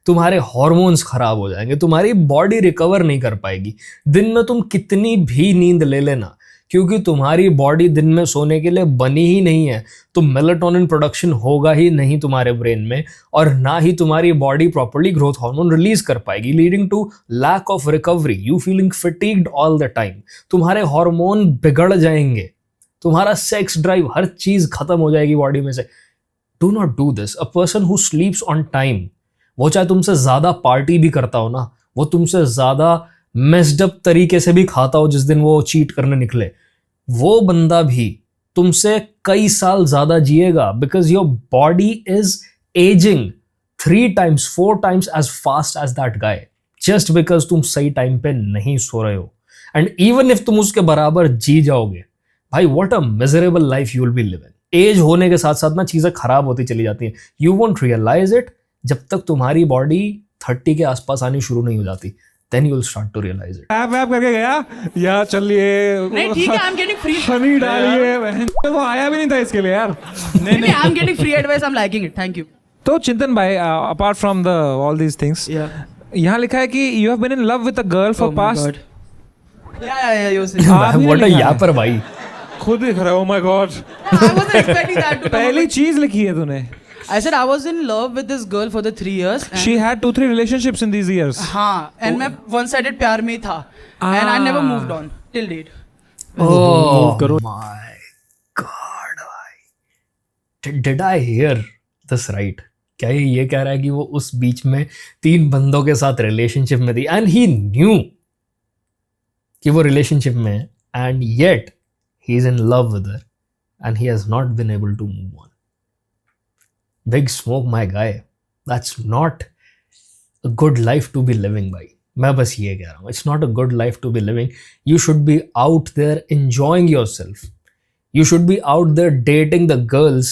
तुम्हारे हार्मोन्स खराब हो जाएंगे, तुम्हारी बॉडी रिकवर नहीं कर पाएगी। दिन में तुम कितनी भी नींद ले लेना, क्योंकि तुम्हारी बॉडी दिन में सोने के लिए बनी ही नहीं है, तो मेलाटोनिन प्रोडक्शन होगा ही नहीं तुम्हारे ब्रेन में, और ना ही तुम्हारी body properly growth hormone release कर पाएगी, leading to lack of recovery, you feeling fatigued all the time. तुम्हारे हार्मोन बिगड़ जाएंगे, तुम्हारा सेक्स ड्राइव, हर चीज खत्म हो जाएगी बॉडी में से। Do not do this. A person who स्लीप्स on time, वो चाहे तुमसे ज्यादा पार्टी भी करता हो ना, वो तुमसे ज्यादा मेस्ड अप तरीके से भी खाता हो जिस दिन वो चीट करने निकले, वो बंदा भी तुमसे कई साल ज्यादा जिएगा, because your body is ageing 3 times 4 times as fast as that guy, just because तुम सही टाइम पे नहीं सो रहे हो। एंड इवन इफ तुम उसके बराबर जी जाओगे, भाई what a miserable life you will be living. Age होने के साथ साथ ना चीजें खराब होती चली जाती हैं, यू वोंट रियलाइज इट जब तक तुम्हारी बॉडी 30 के आसपास आनी शुरू नहीं हो जाती, then you'll start to realize it. App करके गया या चलिए नहीं ठीक है, आई एम गेटिंग फ्री हनी डालिए, वो आया भी नहीं था इसके लिए यार। नहीं I am getting free advice, I am liking it, thank you. तो चिंतन भाई, apart from the all these things, यहाँ लिखा है कि you have been in love with a girl for past. या you say What a yapper भाई। खुद लिख रहा है, oh my god। I wasn't expecting that to पहली चीज लिखी है तूने। I said I was in love with this girl for the 3 years. She had 2-3 relationships in these years. हाँ, and मैं one-sided प्यार में ही था, and I never moved on till date. Oh my God भाई, did I hear this right? क्या ये कह रहा है कि वो उस बीच में 3 बंदों के साथ रिलेशनशिप में थी, and he knew कि वो रिलेशनशिप में है, and yet he is in love with her and he has not been able to move on. Big smoke my guy, that's not a good life to be living by. मैं बस ये कह रहा हूँ, it's not a good life to be living. You should be out there enjoying yourself. You should be out there dating the girls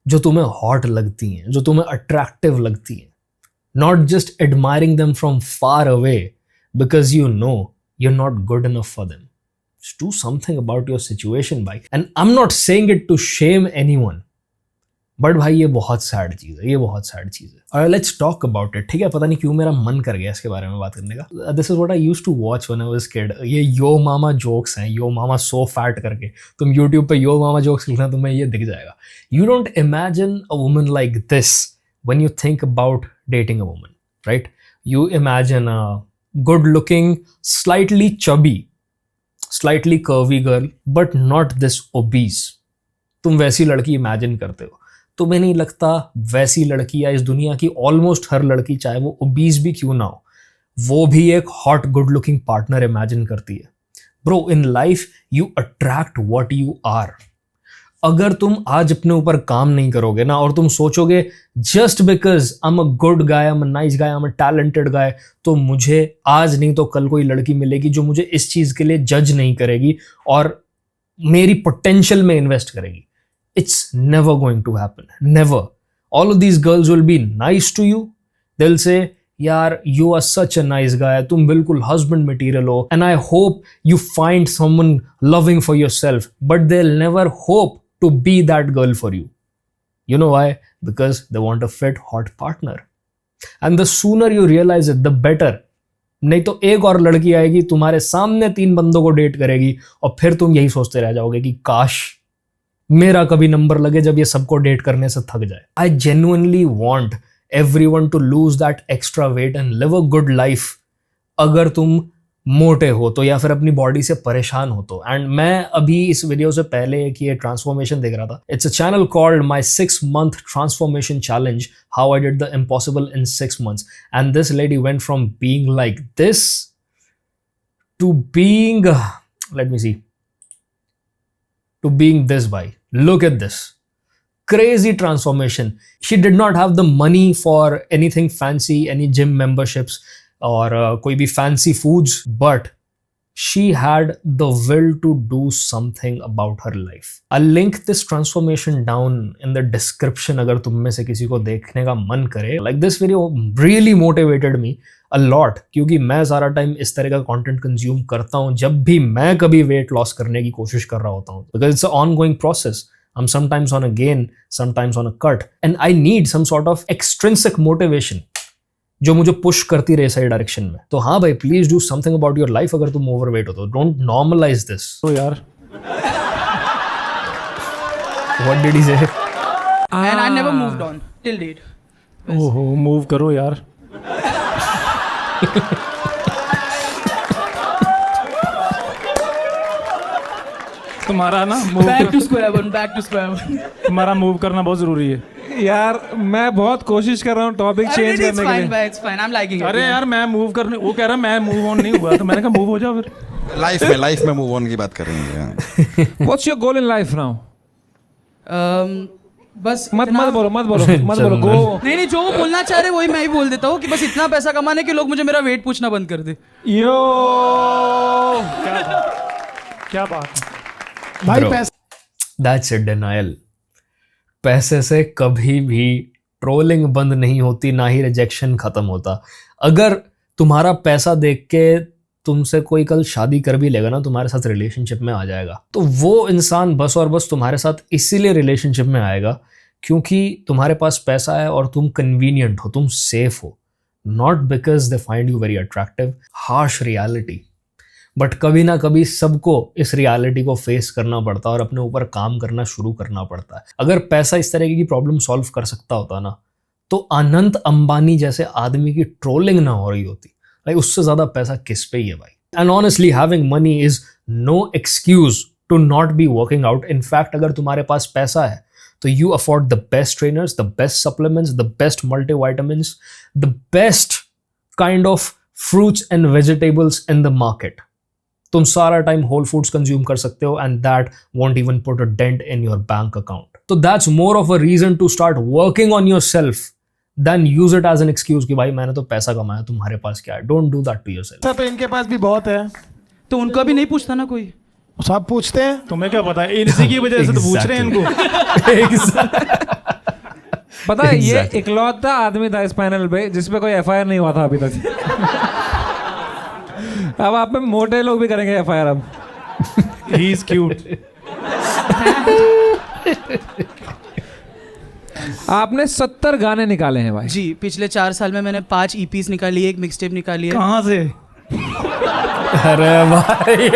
जो तुम्हें hot लगती हैं, जो तुम्हें attractive लगती हैं. Not just admiring them from far away because you know you're not good enough for them. Just do something about your situation, bhai. And I'm not saying it to shame anyone. But भाई ये बहुत sad चीज़ है, ये बहुत sad चीज़ है। और let's talk about it, ठीक है। पता नहीं क्यों मेरा मन कर गया इसके बारे में बात करने का। This is what I used to watch when I was kid. ये यो मामा जोक्स हैं, यो मामा सो फैट करके, तुम यूट्यूब पे यो मामा जोक्स लिखना तुम्हें ये दिख जाएगा। You don't imagine a woman like this when you think about dating a woman, right? You imagine a good looking, slightly chubby, slightly curvy girl, but not this obese. तुम वैसी लड़की imagine करते हो। तुम्हें नहीं लगता वैसी लड़की या इस दुनिया की ऑलमोस्ट हर लड़की, चाहे वो ओबीस भी क्यों ना हो, वो भी एक hot good looking partner imagine करती है? Bro, in life you attract what you are. अगर तुम आज अपने ऊपर काम नहीं करोगे ना, और तुम सोचोगे just because I am a good guy, I am a nice guy, I am a talented guy, तो मुझे आज नहीं तो कल कोई लड़की मिलेगी जो मुझे इस चीज के लिए जज नहीं करेगी और मेरी पोटेंशियल में इन्वेस्ट करेगी। It's never going to happen. Never. All of these girls will be nice to you. They'll say, यार, you are such a nice guy. तुम बिल्कुल husband material हो. And I hope you find someone loving for yourself. But they'll never hope to be that girl for you. You know why? Because they want a fit, hot partner. And the sooner you realize it, the better. नहीं तो एक और लड़की आएगी, तुम्हारे सामने 3 बंदों को डेट करेगी, और फिर तुम यही सोचते रह जाओगे कि काश मेरा कभी नंबर लगे जब ये सबको डेट करने से थक जाए। I genuinely want everyone to lose that extra weight and live a good life. अगर तुम मोटे हो तो, या फिर अपनी बॉडी से परेशान हो तो। एंड मैं अभी इस वीडियो से पहले एक ये ट्रांसफॉर्मेशन देख रहा था। It's a channel called my 6 month transformation challenge, how I did the impossible in 6 months। And this lady went from being like this to being, let me see, to being this by. Look at this. Crazy transformation. She did not have the money for anything fancy, any gym memberships or koi bhi fancy foods, but she had the will to do something about her life. I'll link this transformation down in the description agar tum mein se kisi ko dekhne ka man kare. Like, this video really motivated me a lot, क्योंकि मैं सारा time इस तरह का content consume करता हूँ जब भी मैं कभी वेट लॉस करने की कोशिश कर रहा होता हूँ, because it's a ongoing process. I'm sometimes on a gain, sometimes on a cut, and I need some sort of extrinsic motivation जो मुझे पुश करती रहे सही डायरेक्शन में. तो हाँ भाई, please do something about your life. अगर तुम ओवरवेट हो तो डोंट नॉर्मलाइज दिस. तो यार व्हाट डिड ही से? And I never moved on till date. ओहो, मूव करो यार. तुम्हारा ना move Back to square one. Back to square one. तुम्हारा मूव करना बहुत जरूरी है. यार मैं बहुत कोशिश कर रहा हूँ टॉपिक चेंज It's करने के fine, लिए. bhai, it's fine. I'm liking it. अरे यार मैं मूव करने, वो कह रहा मैं मूव ऑन नहीं हुआ, तो मैंने कहा मूव हो जाओ फिर. लाइफ में मूव ऑन की बात करेंगे. What's your goal in life now? बस मत इतना- बोलो गो. नहीं जो वो बोलना चाह रहे वही मैं ही बोल देता हूँ कि बस इतना पैसा कमाने के लोग मुझे मेरा वेट पूछना बंद कर दे. यो क्या बात है. भाई Bro. पैसा That's a denial. पैसे से कभी भी ट्रोलिंग बंद नहीं होती, ना ही रिजेक्शन खत्म होता. अगर तुम्हारा पैसा देख के तुमसे कोई कल शादी कर भी लेगा ना, तुम्हारे साथ रिलेशनशिप में आ जाएगा, तो वो इंसान बस और बस तुम्हारे साथ इसीलिए रिलेशनशिप में आएगा क्योंकि तुम्हारे पास पैसा है और तुम कन्वीनियंट हो, तुम सेफ हो. Not because they find you very attractive. Harsh reality. But कभी ना कभी सबको इस रियलिटी को फेस करना पड़ता है और अपने ऊपर काम करना शुरू करना पड़ता है. अगर पैसा इस तरीके की प्रॉब्लम सॉल्व कर सकता होता ना, तो अनंत अंबानी जैसे आदमी की ट्रोलिंग ना हो रही होती. लाइक उससे ज्यादा पैसा किस पे ही है भाई. And honestly having money is no excuse to not be working out. In fact अगर तुम्हारे पास पैसा है तो you afford the best trainers, the best supplements, the best multivitamins, the best kind of fruits and vegetables in the market. तुम सारा time whole foods consume कर सकते हो and that won't even put a dent in your bank account. तो that's more of a reason to start working on yourself then use it as an excuse कि भाई मैंने तो पैसा कमाया, तुम्हारे पास क्या है. Don't do that to yourself. तो इनके पास भी बहुत है. तो उनका भी नहीं पूछता ना कोई. सब पूछते हैं. तुम्हें क्या पता है, इसी की वजह से तो पूछ रहे हैं इनको. पता है ये इकलौता आदमी था इस पैनल पे जिसपे कोई एफआईआर नहीं हुआ था अभी तक. अब आप पे मोटे लोग भी करेंगे एफआईआर अब. He is cute. आपने 70 गाने निकाले हैं भाई. जी पिछले 4 साल में मैंने 5 EPs निकाली है, एक मिक्सटेप निकाली है. कहाँ से? अरे भाई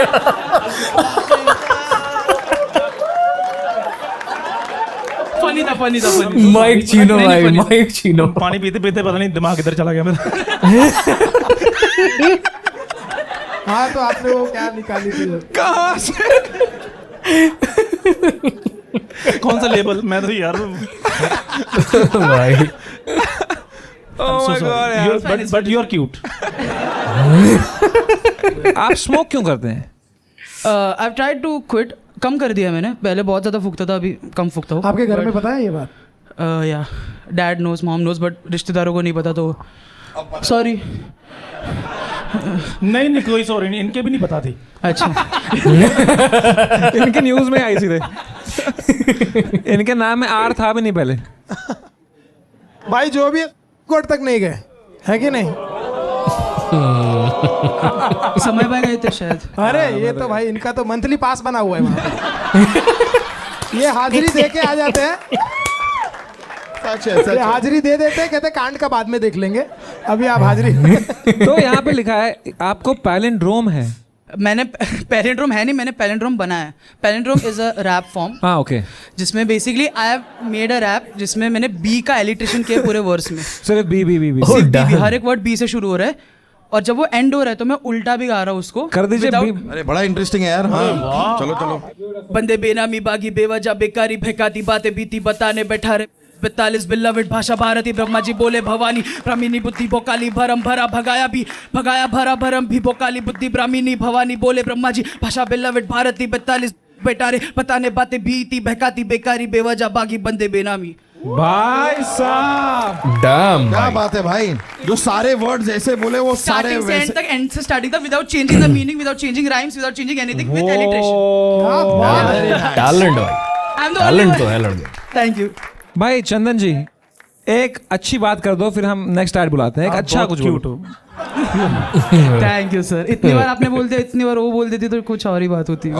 फनी था. माइक छीनो भाई, माइक छीनो. पानी पीते पीते पता नहीं दिमाग किधर चला गया मेरा. हाँ तो आपने वो क्या निकाली थी? कहाँ से? कौन सा लेबल? मैं तो यार भाई बट यू आर क्यूट. आप स्मोक क्यों करते हैं? I've tried to quit. कम कर दिया मैंने. पहले बहुत ज़्यादा फूकता था, अभी कम फूकता हूँ. आपके घर में पता है ये बात? या dad knows, mom knows, but रिश्तेदारों को नहीं पता तो सॉरी. नहीं कोई सॉरी नहीं, इनके भी नहीं पता थी. अच्छा. इनके न्यूज में आई सीधे. इनके नाम में आर था भी नहीं पहले. भाई जो भी कोर्ट तक नहीं गए है कि नहीं? समय पाए गए थे शायद. अरे ये तो भाई इनका तो मंथली पास बना हुआ है वहाँ पे. ये हाजिरी दे के आ जाते हैं. ये हाजिरी दे देते हैं, कहते कांड का बाद में देख लेंगे, अभी आप हाजिरी. तो यहाँ पे लिखा है आपको पैलिंड्रोम है. मैंने पैलिंड्रोम है नहीं, मैंने पैलिंड्रोम बनाया है. Palindrome is a rap form. हाँ ओके. जिसमें basically I have made a rap जिसमें मैंने बी का एलिट्रेशन किया पूरे वर्स में. सिर्फ बी. Oh, सिर्फ damn. B, हर एक वर्ड बी से शुरू हो रहा है और जब वो एंड हो रहा है तो मैं उल्टा भी गा रहा हूँ उसको. कर दीजिए Without- बी. अरे बड़ा इंटरेस्टिंग है यार. हाँ चलो. बंदे बेनामी बागी बेवजह बेकारी फेंकाती बातें बीती बताने बैठा रे 42 बिल्लाविट भाषा भारती ब्रह्मा जी बोले भवानी ब्राह्मीनी बुद्धि बोकाली भरम भरा भगाया भरा भरम भी बोकाली बुद्धि ब्राह्मीनी भवानी बोले ब्रह्मा जी भाषा बिल्लाविट भारती 42 बेटारे बताने बातें बीती बहकाती बेकारी बेवजह बागी बंदे बेनामी. भाई साहब डैम क्या बात है भाई, जो सारे वर्ड्स ऐसे बोले वो सारे स्टार्टिंग से एंड वैसे. तक, एंड से स्टार्टिंग तक, without changing the meaning, without changing rhymes, without changing anything, with alliteration. Talent भाई, आई एम द टैलेंट तो है लड़के. Thank you. भाई चंदन जी एक अच्छी बात कर दो फिर हम नेक्स्ट ऐड बुलाते हैं. एक अच्छा कुछ क्यूट बोलो. हो. Thank you sir. इतनी बार आपने बोल दिया, इतनी बार वो बोल देती तो कुछ और ही बात होती.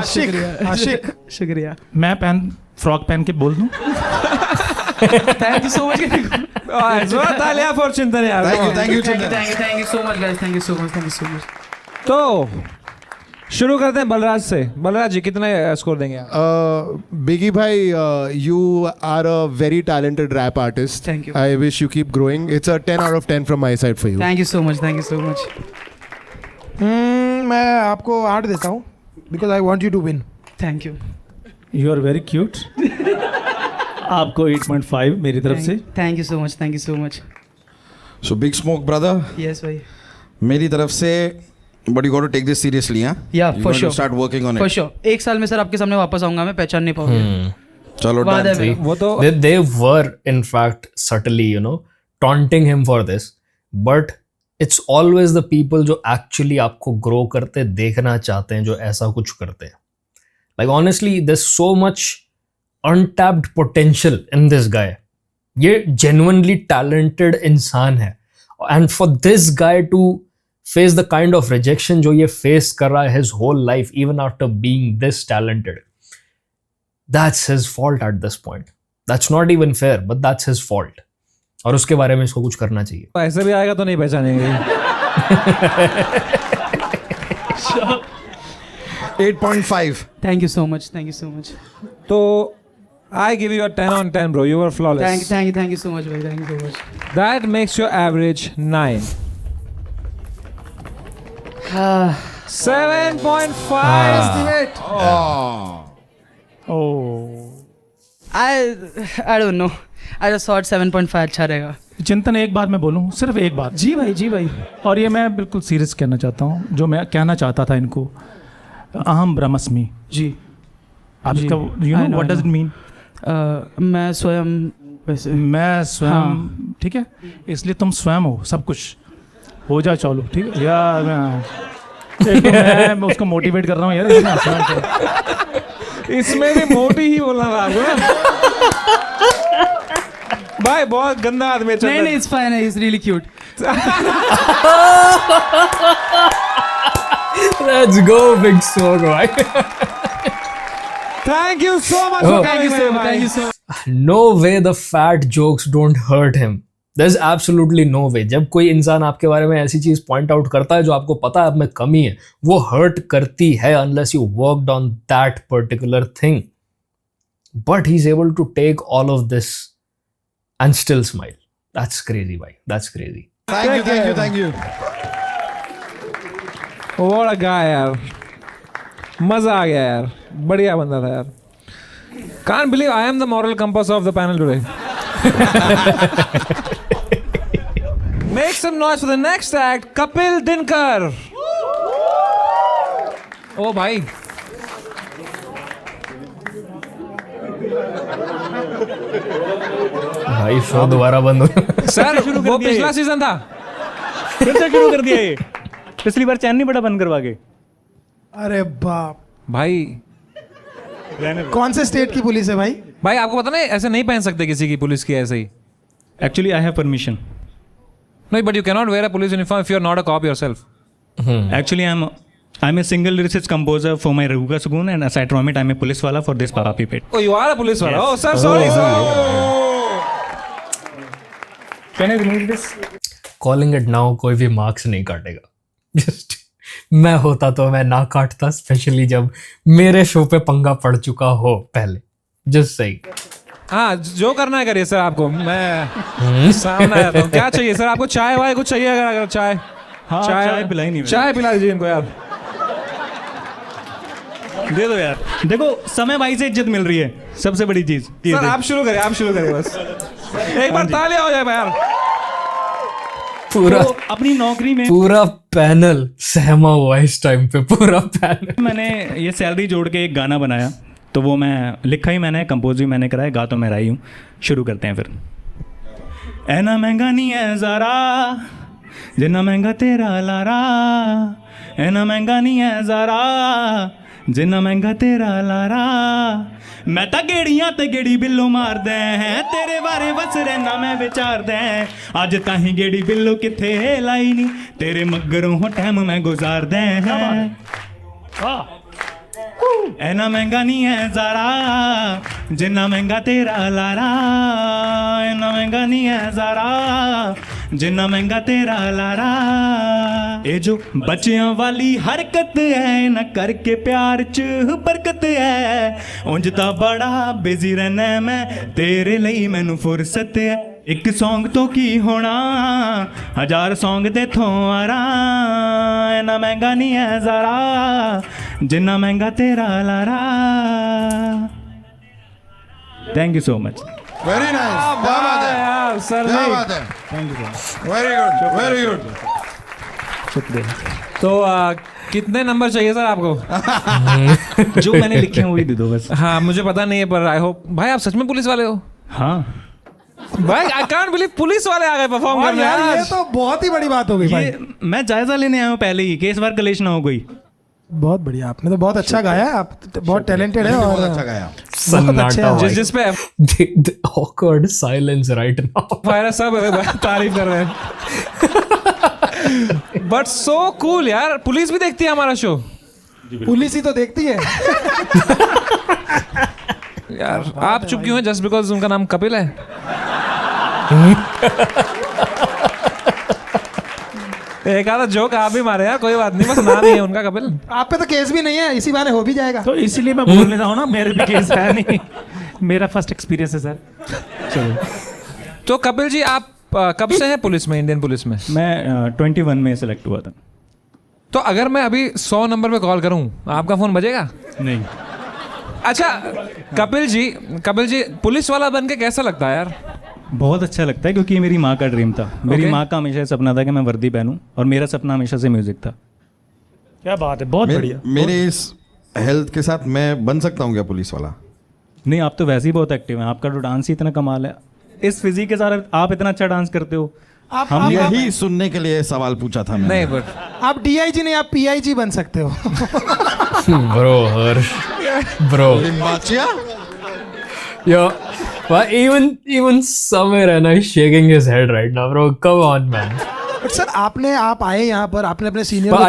आशिक शुक्रिया मैं फ्रॉक पहन के बोल दूं? थैंक यू सो मच जोर तालियां फॉर चिंतन यार थैंक यू चिंतन। Thank you so much guys, thank you so much. तो शुरू करते हैं बलराज से। बलराज जी कितने स्कोर देंगे आप? Biggie bhai, you are a very talented rap artist. Thank you. I wish you keep growing. It's a 10 out of 10 from my side for you. Thank you so much. मैं आपको 8 देता हूँ because I want you to win. Thank you. You are very cute. आपको 8.5 मेरी तरफ से। Thank you so much. So big smoke brother, yes भाई। मेरी तरफ से, but you got to take this seriously. हां, Yeah, for sure. Start working on for it. Sure. एक साल में सर आपके सामने वापस आऊंगा, मैं पहचान नहीं पाऊंगा। चलो वादा है डन। मेरा। वो तो they were in fact subtly taunting him for this, but it's always the people जो actually आपको grow करते देखना चाहते हैं जो ऐसा कुछ करते हैं. Like honestly there's so much untapped potential in this guy. ये genuinely talented इंसान है, and for this guy to face the kind of rejection जो ये face कर रहा है his whole life even after being this talented, that's his fault at this point. That's not even fair, but that's his fault. और उसके बारे में इसको कुछ करना चाहिए. ऐसे भी आएगा तो नहीं पहचानेंगे. 8.5. Thank you so much. तो I give you a 10 on 10 bro, you were flawless. Thank you so much भाई, thank you so much. That makes your average 9. 7.5 estimate. I don't know. I just thought 7.5 अच्छा रहेगा। चिंतन, एक बात मैं बोलूं, सिर्फ एक बात। जी भाई। और ये मैं बिल्कुल सीरियस कहना चाहता हूँ, जो मैं कहना चाहता था इनको। अहम ब्रह्मस्मि जी। आप जी। इसका you I know know, what I does it know. Mean? मैं स्वयं वैसे मैं स्वयं, हाँ। ठीक है, इसलिए तुम स्वयं हो सब कुछ। हो जा चालू, ठीक है यार। एक तो मैं उसको मोटिवेट कर रहा हूँ यार, इसमें हंसना क्या? इसमें भी मोटी ही बोलना था आपको। भाई बहुत गंदा आदमी है चंदन। नहीं, it's fine, it's really cute. Let's go, big smoke, right? Thank you so much Oh. for coming here, भाई. Thank you so much. No way the fat jokes don't hurt him. There's absolutely no way. जब कोई इंसान आपके बारे में ऐसी चीज point out करता है जो आपको पता है आप में कमी है, वो हर्ट करती है unless you worked on that particular thing. But he's able to take all of this and still smile. That's crazy, bhai. That's crazy. Thank you. What a guy यार, मजा आ गया यार, बढ़िया बंदा था यार. Can't believe I am the moral compass of the panel today. Make some noise for the next act, Kapil Dinkar. ओ भाई, भाई शो दोबारा बंद हो. सर वो पिछला सीजन था. फिर से शुरू कर दिया ये. पिछली बार चैन नहीं बड़ा बंद करवा के. अरे बाप भाई कौन से स्टेट की पुलिस है भाई? भाई आपको पता नहीं ऐसे नहीं पहन सकते किसी की पुलिस की ऐसे ही. Actually, I have permission. No, but you cannot wear a police uniform if you are not a cop yourself. Actually, I'm a single lyricist composer for my Rahuga Sugun, and aside from it, I'm a police wala for this Papi Pit. Oh, you are a police wala. Yes. Oh, sir, sorry, sir. Can I remove this? Calling it now, कोई भी marks नहीं काटेगा. Just मैं होता तो मैं ना काटता, स्पेशली जब मेरे शो पे पंगा पड़ चुका हो पहले. जस्ट सही. हाँ, जो करना है करिए सर. आपको मैं सामने आ जाता हूँ. क्या चाहिए सर आपको? चाय वाय कुछ चाहिए? अगर चाय, हाँ, चाय पिलाई नहीं. चाय पिला दीजिए इनको यार. दे दो यार. देखो समय भाई से इज्जत मिल रही है, सबसे बड़ी चीज. सर आप शुरू करिए बस. एक बार तालियां हो जाए यार. पूरा तो अपनी नौकरी में पूरा पैनल सहमा हुआ इस टाइम पे. पूरा पैनल. मैंने ये सैलरी जोड़ के एक गाना बनाया, तो वो मैं लिखा ही मैंने, कंपोज भी मैंने कराया, गा तो मैं रहा ही हूँ. शुरू करते हैं फिर. ऐना महंगा नहीं है ज़ारा जिन्ना महंगा तेरा लारा, ऐना महंगा नहीं है ज़ारा जिन्ना महंगा तेरा लारा, मैं तो गेड़ियां ते गेड़ी बिल्लो मार दे हैं, तेरे बारे बस रहना मैं विचार दे, अज ताही गेड़ी बिल्लो किथे लाई नी, तेरे मगरों हो टाइम मैं गुजार दे हैं. ऐना महंगा नहीं है ज़ारा जिन्ना महंगा तेरा लारा ऐना महंगा नहीं है ज़ारा जिन्ना महंगा तेरा लारा ये जो बच्चियां वाली हरकत है न करके प्यार च बरकत है उंज ता बड़ा बिजी रहना मैं तेरे ਲਈ ਮੈਨੂੰ फुर्सत है एक सॉन्ग तो की होना 1000 सॉन्ग दे थों आरा इन्ना महंगा नहीं है ज़ारा जिन्ना महंगा तेरा Lara thank you so much very nice, क्या बात है, यार सर क्या नहीं बात है, वेरी गुड, वेरी गुड। शुक्रिया। तो कितने नंबर चाहिए सर आपको? जो मैंने लिखे हैं वही दे दो बस। हाँ मुझे पता नहीं है पर आई होप भाई आप सच में पुलिस वाले हो? हाँ भाई आई कांट बिलीव पुलिस वाले आ गए परफॉर्म और करने यार ये आज। तो बहुत ही बड़ी बात हो गई भाई। ये मैं जायजा लेने आया हूँ पहले ही, केस बार कलेश ना हो कोई। बहुत बढ़िया, आपने तो बहुत अच्छा गाया है, आप तो बहुत टैलेंटेड है बहुत और अच्छा गाया। बहुत अच्छे हैं। जिस जिस पे The awkward silence right now. Fire सब तारीफ कर रहे हैं बट सो कूल यार, पुलिस भी देखती है हमारा शो पुलिस ही तो देखती है। यार। आप चुप क्यों हैं? जस्ट बिकॉज उनका नाम कपिल है? एक आधा जोक आप भी मारे यार, कोई बात नहीं, बस नाम ही है उनका कपिल। आप पे तो केस भी नहीं है, इसी बहाने हो भी जाएगा। तो इसीलिए मैं बोल लेता हूँ ना, मेरे भी केस है नहीं, मेरा फर्स्ट एक्सपीरियंस है सर। चलो तो कपिल जी आप कब से हैं पुलिस में, इंडियन पुलिस में? मैं 21 में सेलेक्ट हुआ था। तो अगर मैं अभी 100 नंबर पे कॉल करूं आपका फोन बजेगा? नहीं अच्छा कपिल जी पुलिस वाला बन के कैसा लगता है यार? बहुत अच्छा लगता है क्योंकि ये मेरी माँ का ड्रीम था। मेरी माँ का हमेशा सपना था कि मैं वर्दी पहनूं और मेरा सपना हमेशा से म्यूजिक था। क्या बात है, बहुत बढ़िया। मेरे इस हेल्थ के साथ मैं बन सकता हूँ क्या पुलिस वाला? नहीं आप तो वैसे ही बहुत एक्टिव हैं, आपका तो डांस ही इतना कमाल है, इस फिजिक के साथ आप इतना अच्छा डांस करते हो। हम यही सुनने के लिए सवाल पूछा था मैंने। नहीं बट आप DIG नहीं, आप PIG बन सकते हो। Bro, Harsh. Bro. Limbachiya? Yeah. But even Samir and I shaking his head right now, bro. Come on, man. But sir आप आए यहाँ पर, आपने अपने सीनियर But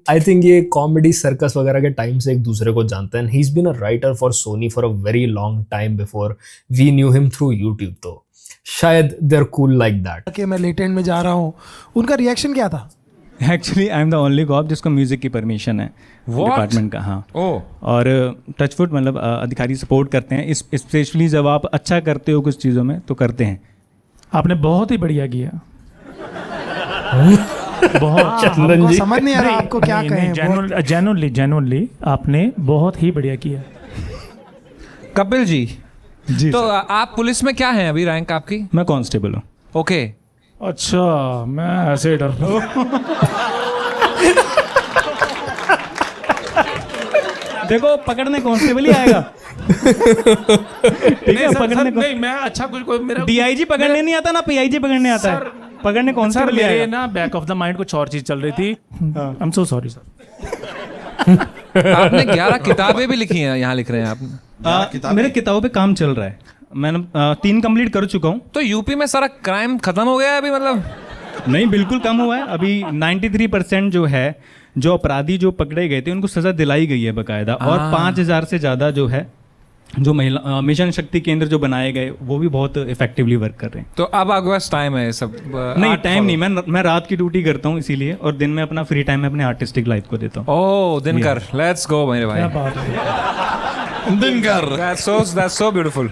I think ये कॉमेडी सर्कस वगैरह के टाइम से एक दूसरे को जानते हैं. He's been a writer for Sony for a very long time before we knew him through YouTube. तो शायद they're cool like that. कि मैं लेटेंट में जा रहा हूँ, उनका रिएक्शन क्या था? Actually I am the only cop जिसको म्यूजिक की परमिशन है डिपार्टमेंट का। हाँ और टचवुड मतलब अधिकारी सपोर्ट करते हैं, स्पेशली जब आप अच्छा करते हो कुछ चीज़ों में तो करते हैं। आपने बहुत ही बढ़िया किया। बहुत चंदन जी समझ नहीं आ रहा आपको क्या कहें। जेन्युइनली आपने बहुत ही बढ़िया किया। कपिल जी तो आप पुलिस में क्या हैं अभी, रैंक आपकी? मैं कांस्टेबल हूँ। ओके अच्छा, मैं ऐसे ही डर रहा हूँ। देखो पकड़ने कांस्टेबल ही आएगा। ठीक है, पकड़ने को नहीं, मैं अच्छा कुछ मेरा DIG पकड़ने नहीं आता ना, PIG पकड़ने आता है, पकड़ने कांस्टेबल ही मेरे आएगा। ना बैक ऑफ द माइंड कुछ और चीज चल रही थी। आई एम सो सॉरी सर। आपने 11 किताबें भी लिखी हैं, यहाँ लिख रहे हैं आप। मेरे किताबों पे काम चल रहा है, मैंने 3 कंप्लीट कर चुका हूँ। तो यूपी में सारा क्राइम खत्म हो गया है अभी, मतलब? नहीं बिल्कुल कम हुआ है अभी। 93% जो है, जो अपराधी जो पकड़े गए थे उनको सजा दिलाई गई है बकायदा, और 5000 से ज़्यादा जो है जो महिला मिशन शक्ति केंद्र जो बनाए गए वो भी बहुत इफेक्टिवली वर्क कर रहे हैं। तो अब आपके पास टाइम है सब? नहीं टाइम नहीं, मैं रात की ड्यूटी करता हूँ इसीलिए, और दिन में अपना फ्री टाइम में अपने आर्टिस्टिक लाइफ को देता हूँ। ओह दिनकर, लेट्स गो मेरे भाई। क्या बात है। Dinkar, that's so beautiful.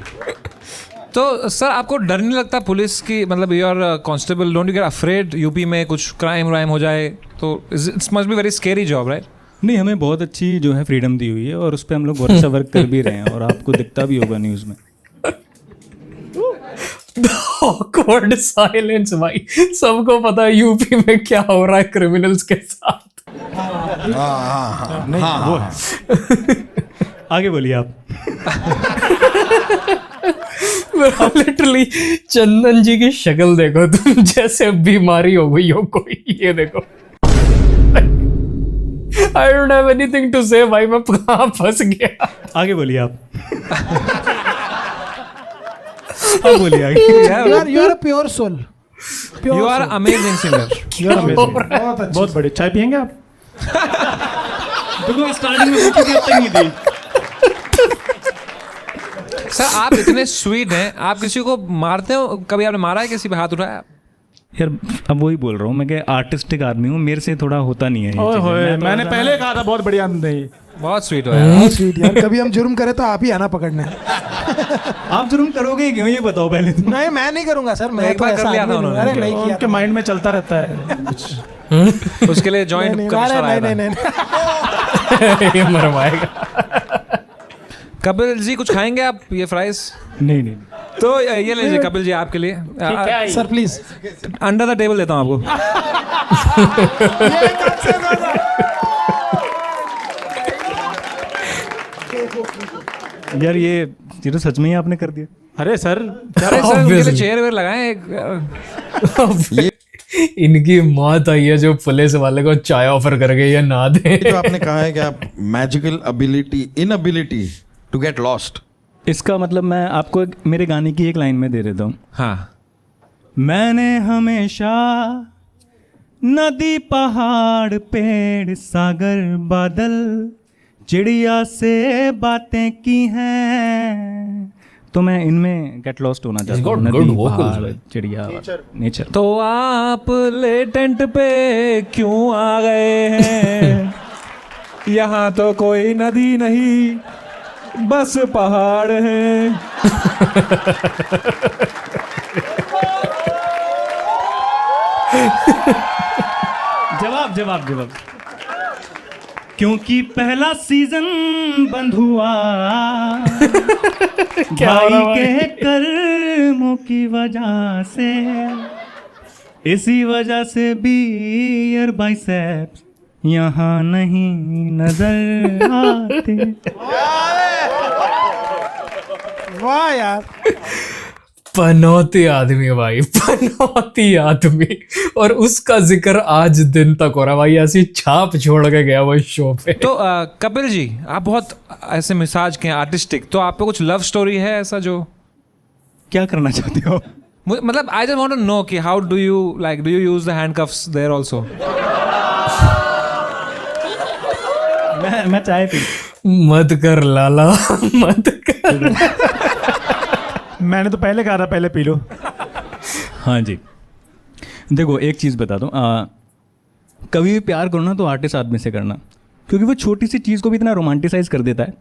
तो सर आपको डर नहीं लगता पुलिस की, मतलब you are constable, don't you get afraid UP में कुछ क्राइम वाइम हो जाए तो? It's must be very scary job right? नहीं हमें बहुत अच्छी जो है फ्रीडम दी हुई है और उस पर हम लोग बहुत अच्छा वर्क कर भी रहे हैं, और आपको दिखता भी होगा न्यूज़ में। awkward silence भाई, सबको पता है यूपी में क्या हो रहा है क्रिमिनल्स के साथ। वो है। आगे बोलिए आप। लिटरली चंदन जी की शक्ल देखो तुम, जैसे बीमारी हो गई हो कोई। ये देखो, I don't have anything to say भाई, मैं कहाँ फंस गया। आगे बोलिए आप। अब बोलिए आगे। You are a pure soul. You are amazing singer. बहुत बढ़िया। चाय पियेंगे आप? देखो स्टार्टिंग में अब तक नहीं दी। सर आप इतने स्वीट हैं, आप किसी को मारते हो? कभी आपने मारा है, किसी पे हाथ उठाया? यार अब वही बोल रहा हूँ मैं कि आर्टिस्टिक आदमी हूँ, मेरे से थोड़ा होता नहीं है ये ओए चीज़ें। होए, मैं मैंने पहले कहा था बहुत बढ़िया नहीं। बहुत स्वीट हो यार। स्वीट यार, कभी हम जुर्म करें तो आप ही आना पकड़ने। आप जुर्म करोगे क्यों, ये बताओ पहले तो। नहीं मैं नहीं करूंगा सर, मैं एक बार तो कर ऐसा लिया आदमी था नहीं हूं। उन्होंने। अरे नहीं किया उनके माइंड में चलता रहता है। उसके लिए जॉइंट नहीं, कमिश्नर आया नहीं, था। नहीं, नहीं, ये मरवाएगा। कपिल जी कुछ खाएंगे आप ये फ्राइज? नहीं नहीं तो ये लीजिए कपिल जी आपके लिए। Sir please. Under the table देता हूँ आपको। यार ये तो सच में ही आपने कर दिया। अरे सर, अरे सर उनके लिए चेयर वेयर लगाएं एक। इनकी मौत आई है जो पुलिस वाले को चाय ऑफर कर गई है ना दे। जो आपने कहा है कि आप magical ability, inability to get lost, इसका मतलब मैं आपको मेरे गाने की एक लाइन में दे देता हूँ। हाँ। मैंने हमेशा नदी पहाड़ पेड़ सागर बादल चिड़िया से बातें की हैं, तो मैं इनमें गेट लॉस्ट होना चाहता हूँ। got good नदी vocals, पहाड़ भाई। चिड़िया नेचर। तो आप लेटेंट पे क्यों आ गए हैं? यहाँ तो कोई नदी नहीं, बस पहाड़ है। जवाब जवाब जवाब। क्योंकि पहला सीजन बंद हुआ भाई के कर्मों की वजह से, इसी वजह से बियर बाइसेप्स यहाँ नहीं नजर आते। वाह यार, पनौती आदमी है भाई, पनौती आदमी। और उसका जिक्र आज दिन तक हो रहा भाई, ऐसी छाप छोड़ के गया वो शो पे। तो कपिल जी आप बहुत ऐसे मिजाज के आर्टिस्टिक, तो आप पे कुछ लव स्टोरी है ऐसा जो? क्या करना चाहते हो? मतलब I just want to know कि how do you use the handcuffs there also? मैं चाय पी। मत कर लाला, मत कर। मैंने तो पहले कहा था पहले पी लो। हाँ जी, देखो एक चीज़ बता दूँ, कभी भी प्यार करो ना तो आर्टिस्ट आदमी से करना, क्योंकि वो छोटी सी चीज़ को भी इतना रोमांटिसाइज कर देता है।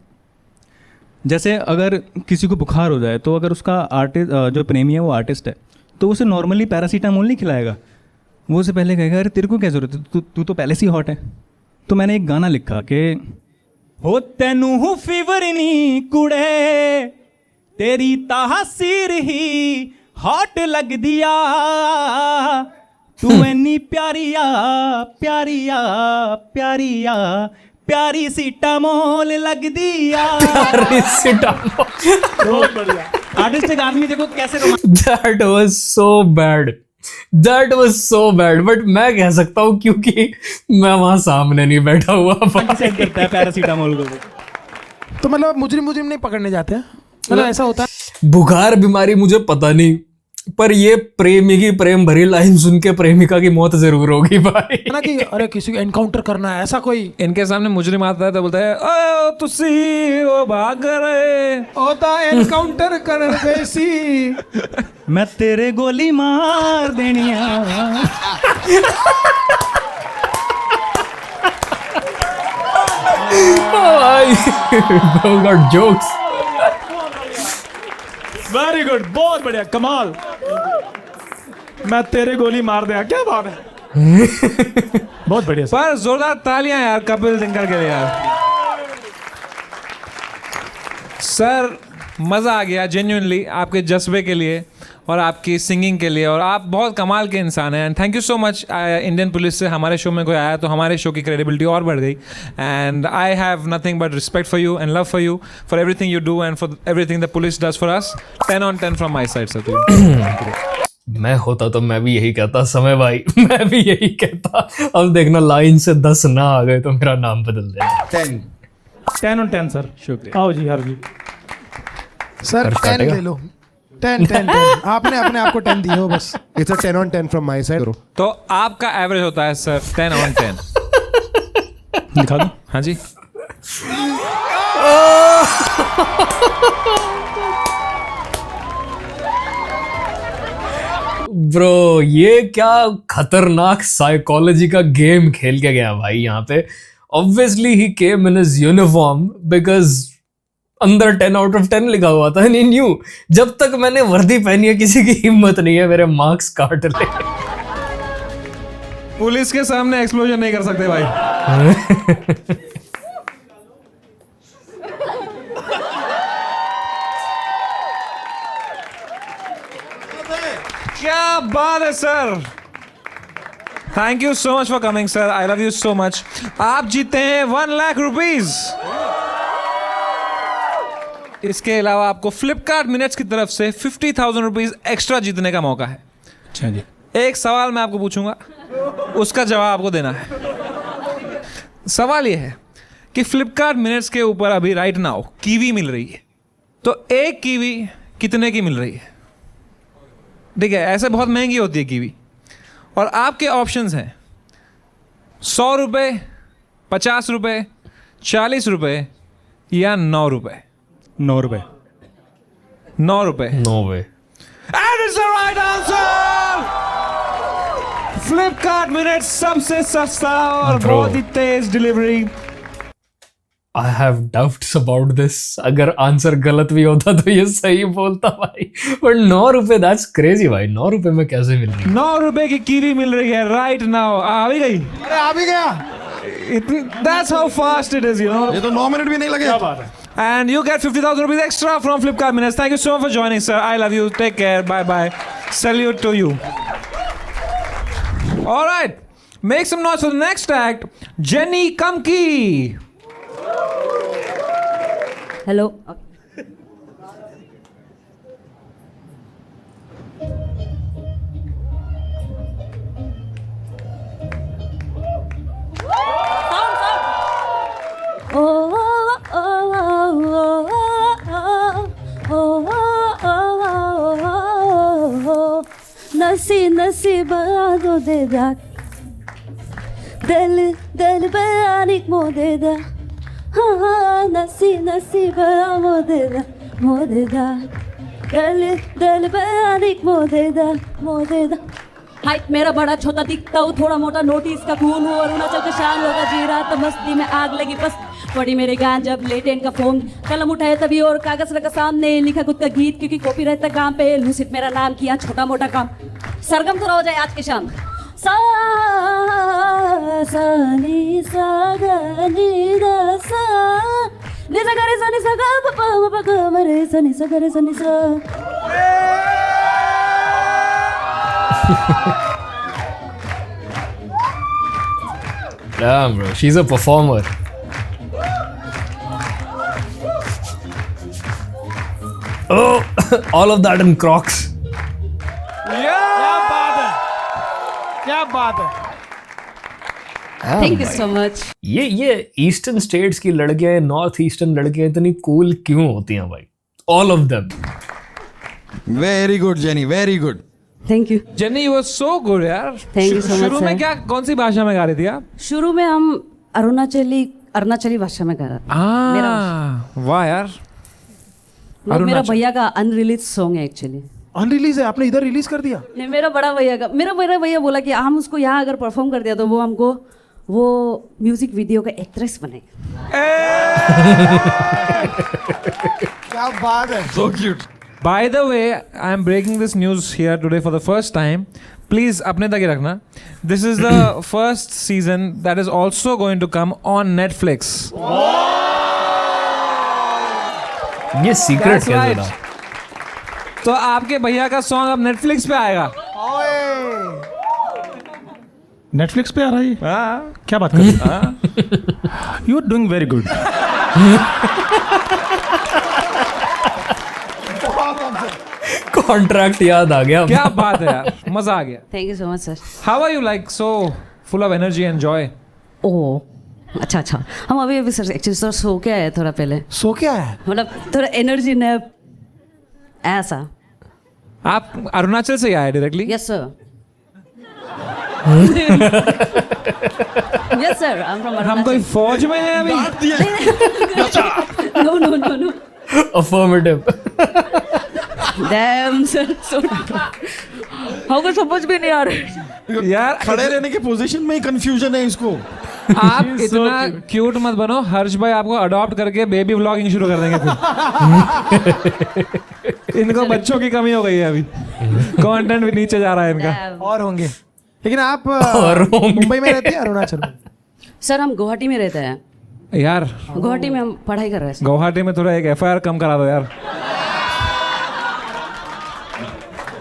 जैसे अगर किसी को बुखार हो जाए तो अगर उसका आर्टिस्ट जो प्रेमी है वो आर्टिस्ट है तो उसे नॉर्मली पैरासीटामोल नहीं खिलाएगा, वो उसे पहले कहेगा अरे तेरे को क्या ज़रूरत है, तू तो पहले से ही हॉट है। तो मैंने एक गाना लिखा कि हो तेनू फीवर नहीं कुड़े तेरी तासीर ही हॉट लग दिया, तू इन्नी प्यारिया प्यारिया प्यारिया प्यारी सी टमोल लग दिया। बहुत बढ़िया। आर्टिस्टिक आदमी देखो कैसे That was so bad. That was so bad. But मैं कह सकता हूँ क्योंकि मैं वहां सामने नहीं बैठा हुआ। रोमांटिसाइज करता है पैरासीटामोल को। तो मतलब मुजरिम नहीं पकड़ने जाते हैं, मतलब ऐसा होता है। बुखार बीमारी मुझे पता नहीं, पर ये प्रेमी की प्रेम भरी लाइन सुन के प्रेमिका की मौत जरूर होगी भाई। ना कि अरे किसी को एनकाउंटर करना है, ऐसा कोई इनके सामने मुजरिम आता है तो बोलता है ओ तुसी वो भाग रहे होता एनकाउंटर कर गई सी, मैं तेरे गोली मार देनिया। got jokes. वेरी गुड, बहुत बढ़िया, कमाल। मैं तेरे गोली मार दिया, क्या बात है। बहुत बढ़िया सर। पर जोरदार तालियां यार कपिल दिनकर के लिए यार। सर मज़ा आ गया जेन्युइनली आपके जज्बे के लिए और आपकी सिंगिंग के लिए, और आप बहुत कमाल के इंसान हैं। And thank you so much. Indian police से हमारे शो में कोई आया तो हमारे शो की क्रेडिबिलिटी और बढ़ गई। And I have nothing but respect for you and love for you for everything you do and for everything the police does for us. 10 on 10 from my side sir. मैं होता तो मैं भी यही कहता समय भाई, मैं भी यही कहता। अब देखना लाइन से 10 ना आ गए तो मेरा नाम बदल देना। 10 on 10 सर। शुक्रिया। आओ जी हर जी। सर 10 ले लो, 10 आपने अपने आप को 10 दी हो बस। It's a 10 on 10 from my side. तो आपका एवरेज होता है सर 10 on 10। दिखा दो। हाँ जी। ब्रो ये क्या खतरनाक साइकोलॉजी का गेम खेल के गया भाई यहाँ पे. Obviously he came in his uniform because अंदर 10 आउट ऑफ 10 लिखा हुआ था. नहीं न्यू जब तक मैंने वर्दी पहनी है किसी की हिम्मत नहीं है मेरे मार्क्स काट ले. पुलिस के सामने एक्सप्लोजन नहीं कर सकते भाई. क्या बात है sir. Thank you so much for coming sir. I love you so much. आप जीते हैं 1 लाख रुपीज. इसके अलावा आपको फ्लिपकार्ट मिनट्स की तरफ से 50,000 रुपीज एक्स्ट्रा जीतने का मौका है. अच्छा जी. एक सवाल मैं आपको पूछूंगा, उसका जवाब आपको देना है. सवाल यह है कि फ्लिपकार्ट मिनट्स के ऊपर अभी राइट नाउ कीवी मिल रही है, तो एक कीवी कितने की मिल रही है? ठीक है, ऐसे बहुत महंगी होती है कीवी. और आपके ऑप्शंस हैं 100 रुपये, 50 रुपये, 40 रुपये या 9 रुपये. 9 रुपये. 9 रुपये. No way. And it's the right answer! Flipkart minutes सबसे सस्ता और Bro. बहुत ही तेज delivery. I have doubts about this. अगर आंसर गलत भी होता तो ये सही बोलता भाई. बट 9 रुपए दैट्स क्रेजी भाई. 9 रुपए में कैसे मिल रही है? 9 रुपए की कीवी मिल रही है राइट नाउ. आ भी गई. अरे आ भी गया. That's how fast it is, you know. ये तो 9 मिनट भी नहीं लगे. क्या बात है. And you get 50,000 rupees extra from Flipkart Minutes. Thank you so much for joining, sir. I love you. Take care. Bye bye. Salute to you. All right. Make some noise for the next act. Jenny Kamki. Hello. नसी नसी बयानो दे दा दिल दिल बयानिक मो दे दा हाँ नसी नसी बयानो दे दा मो दे दा दिल दिल बयानिक मो दे दा. हाइट मेरा बड़ा छोटा दिखता हूँ, थोड़ा मोटा नोटिस का खून हूँ, अरुणाचल का शान होगा जी रहा तो मस्ती में आग लगी बस पड़ी मेरे गान जब लेटेंट का फोन कलम उठाया तभी और कागज रखा सामने लिखा खुद का गीत क्योंकि कॉपीराइट था काम पे लूसिफ मेरा नाम किया छोटा मोटा काम. सरगम थोड़ा हो जाए आज की शाम. सा सा नी सा गा नी दा सा नी सा गा रे सा नी सा गा प प प ग म रे सा नी सा गा रे सा नी सा. Damn bro, she's a performer. Oh, all of that in Crocs. क्या बात है. क्या बात है. Thank you so much. ये ईस्टर्न स्टेट्स की लड़कियां, नॉर्थ ईस्टर्न लड़कियां इतनी कूल क्यों होती हैं भाई? All of them. Very good jenny, very good. Thank you. Jenny you were so good यार. Thank you so much, शुरू में sir. क्या कौन सी भाषा में गा रही थी आप? शुरू में हम अरुणाचली भाषा में गा रहे वाह यार. वो मेरा भैया का अनरिलीज सॉन्ग है एक्चुअली. अनरिलीज है. आपने इधर रिलीज कर दिया. नहीं मेरा बड़ा भैया बोला कि हम उसको यहाँ अगर परफॉर्म कर दिया तो वो हमको वो म्यूजिक वीडियो का एक्ट्रेस बनेगा. क्या बात है. So cute. By the way, I am breaking this news here today for the first time. Please अपने तक ही रखना. This is the first season that is also going to come on Netflix. ये secret That's कैसे right. था? तो आपके भैया का सॉन्ग अब नेटफ्लिक्स पे आएगा. नेटफ्लिक्स पे आ रहा है. हाँ. क्या बात कर रहे हो. You are doing very good. Contract याद आ गया. क्या बात है यार. मजा आ गया. Thank you so much sir. How are you like so full of energy and joy? ओह अच्छा हम अभी सर एक्चुअली सर सो के आए थोड़ा पहले. सो क्या है. मतलब थोड़ा एनर्जी ने ऐसा. आप अरुणाचल से आए directly? Yes sir. Yes sir I am from हम कोई फौज में हैं अभी? No Affirmative. Damn sir. हमको समझ भी नहीं आ रहा यार खड़े रहने की पोजीशन में ही कंफ्यूजन है इसको। आप इतना क्यूट मत बनो, हर्ष भाई आपको अडॉप्ट करके बेबी व्लॉगिंग शुरू कर देंगे फिर। इनको बच्चों की कमी हो गई है अभी, कंटेंट भी नीचे जा रहा है इनका। और होंगे, लेकिन आप मुंबई में रहते हैं अरुणाचल में? सर हम गुवाहाटी में रहते हैं। यार गुवाहाटी में हम पढ़ाई कर रहे हैं। गुवाहाटी में थोड़ा एक FIR कम करा दो यार,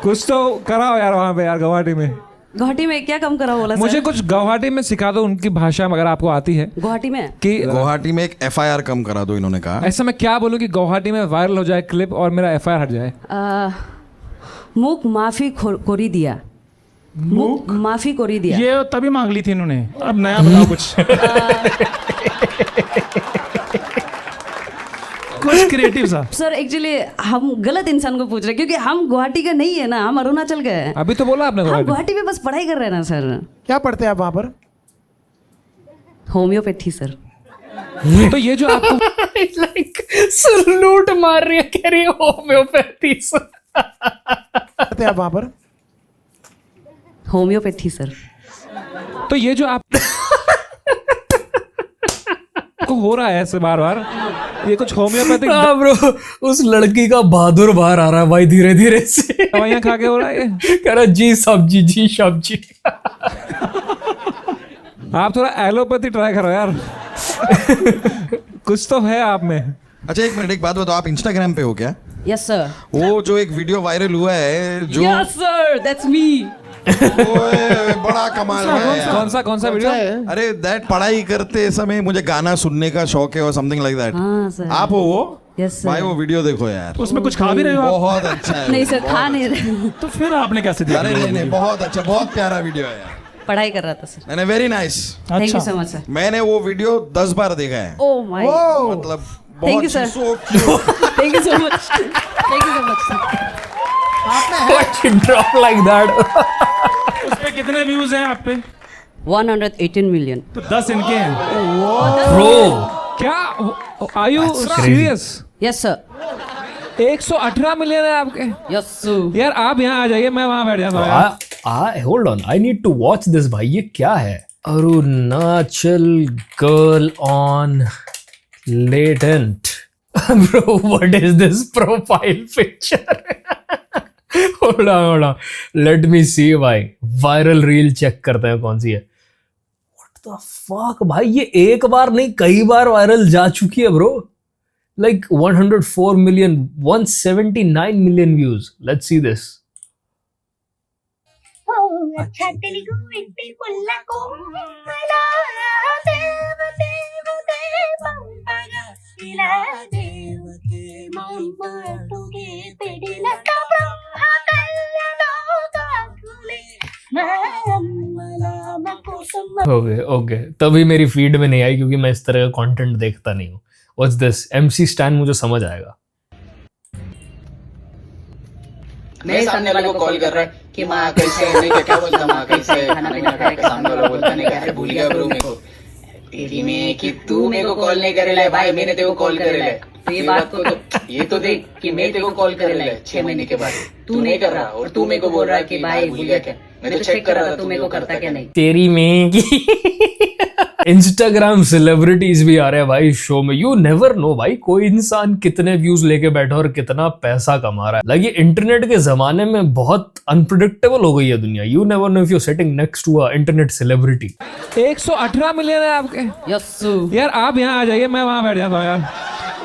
कुछ तो कराओ यार वहाँ पे यार गुवाहाटी में। गुवाहाटी में क्या कम करा बोला मुझे कुछ गुवाहाटी में सिखा दो, उनकी भाषा अगर आपको आती है। गुवाहाटी में कि गुवाहाटी में एक FIR कम करा दो, इन्होंने कहा। ऐसा मैं क्या बोलूँ कि गुवाहाटी में वायरल हो जाए क्लिप और मेरा FIR हट जाए। मुख माफी कोरी दिया, मुख माफी कोरी दिया। ये तभी मांग ली थी इन्होंने, अब नया बताओ कुछ। कुछ क्रिएटिव सा। सर एक्चुअली हम गलत इंसान को पूछ रहे हैं, क्योंकि हम गुवाहाटी का नहीं है ना, हम अरुणाचल के हैं। अभी तो बोला आपने हम गुवाहाटी। गुवाहाटी में बस पढ़ाई कर रहे हैं ना सर। क्या पढ़ते हैं आप वहाँ पर? Homeopathy sir. तो ये जो आपको लाइक सलूट मार रही है, कह रही है होम्योपैथी से। पढ़ते हैं आप वहाँ पर? Homeopathy sir. तो ये जो आप को हो रहा है ऐसे बार बार, ये कुछ होम्योपैथिक हाँ ब्रो, उस लड़की का बहादुर बाहर आ रहा है भाई धीरे धीरे से। दवाइयाँ खा के हो रहा है ये। कह रहा जी सब्जी, जी सब्जी। आप थोड़ा एलोपैथी ट्राई करो यार। कुछ तो है आप में। अच्छा एक मिनट, एक बात बताओ, आप इंस्टाग्राम पे हो क्या? Yes sir. वो जो एक वीडियो वायरल हुआ है जो यस सर, दैट्स मी। ओए, बड़ा कमाल है। कौन सा वीडियो? अरे दैट पढ़ाई करते समय मुझे गाना सुनने का शौक है और समथिंग लाइक दैट। हाँ सर। आप हो वो? Yes sir. भाई वो वीडियो देखो यार, उसमें कुछ खा भी रहे हो आप? बहुत अच्छा है। नहीं सर, खा नहीं रहे। तो फिर आपने कैसे दिया? अरे नहीं, बहुत अच्छा, बहुत प्यारा वीडियो है यार। पढ़ाई कर रहा था सर। मैंने very nice. Thank you so much sir. मैंने वो वीडियो 10 बार देखा है। ओह माय, मतलब thank you sir. Thank you so much, thank you so much sir. What you drop like that? उस पे कितने व्यूज हैं आप पे? 118 मिलियन। तो 10 इनके हैं। Bro, क्या are you serious? Yes sir. 118 million है आपके? Yes sir. यार आप यहाँ आ जाइए, मैं वहाँ बैठ जाता हूँ यार। hold on, I need to watch this भाई, ये क्या है? Arunachal girl on latent. Bro, what is this profile picture? hold on. Let me see भाई, वायरल रील चेक करते हैं कौन सी है। What the fuck भाई, ये एक बार नहीं कई बार वायरल जा चुकी है bro. Like 104 million, 179 million views. Let's see this. Okay तभी मेरी फीड में नहीं आई, क्योंकि मैं इस तरह का कंटेंट देखता नहीं हूँ। What's this? MC Stan मुझे समझ आएगा। मेरे सामने वाले को कॉल कर रहा है कि माँ कैसे, नहीं क्या बोलता माँ कैसे, खाना पीना खाएगा, सामने वाला बोलता नहीं क्या, भूल गया ब्रो मेरे को। तेरी में कि तू मेरे को कॉल नहीं करेला है भाई, मैंने तेरे को कॉल करेला है। तो ये बात को तो ये तो देख कि मैं तेरे को कॉल करेला है 6 महीने के बाद, तू नहीं कर रहा और तू मेरे को बोल रहा है कि भाई भूल गया क्या। मैं तो चेक कर रहा था तू मेरे को करता क्या नहीं। तेरी में की इंस्टाग्राम सेलिब्रिटीज भी आ रहे हैं भाई शो में। यू नेवर नो भाई, कोई इंसान कितने व्यूज लेके बैठा और कितना पैसा कमा रहा है। लाइक इंटरनेट के जमाने में बहुत अनप्रिडिक्टेबल हो गई है दुनिया। You never know if you sitting next to a internet celebrity. 118 million है आपके? यस यार आप यहाँ आ जाइए, मैं वहाँ बैठ जाता हूँ यार।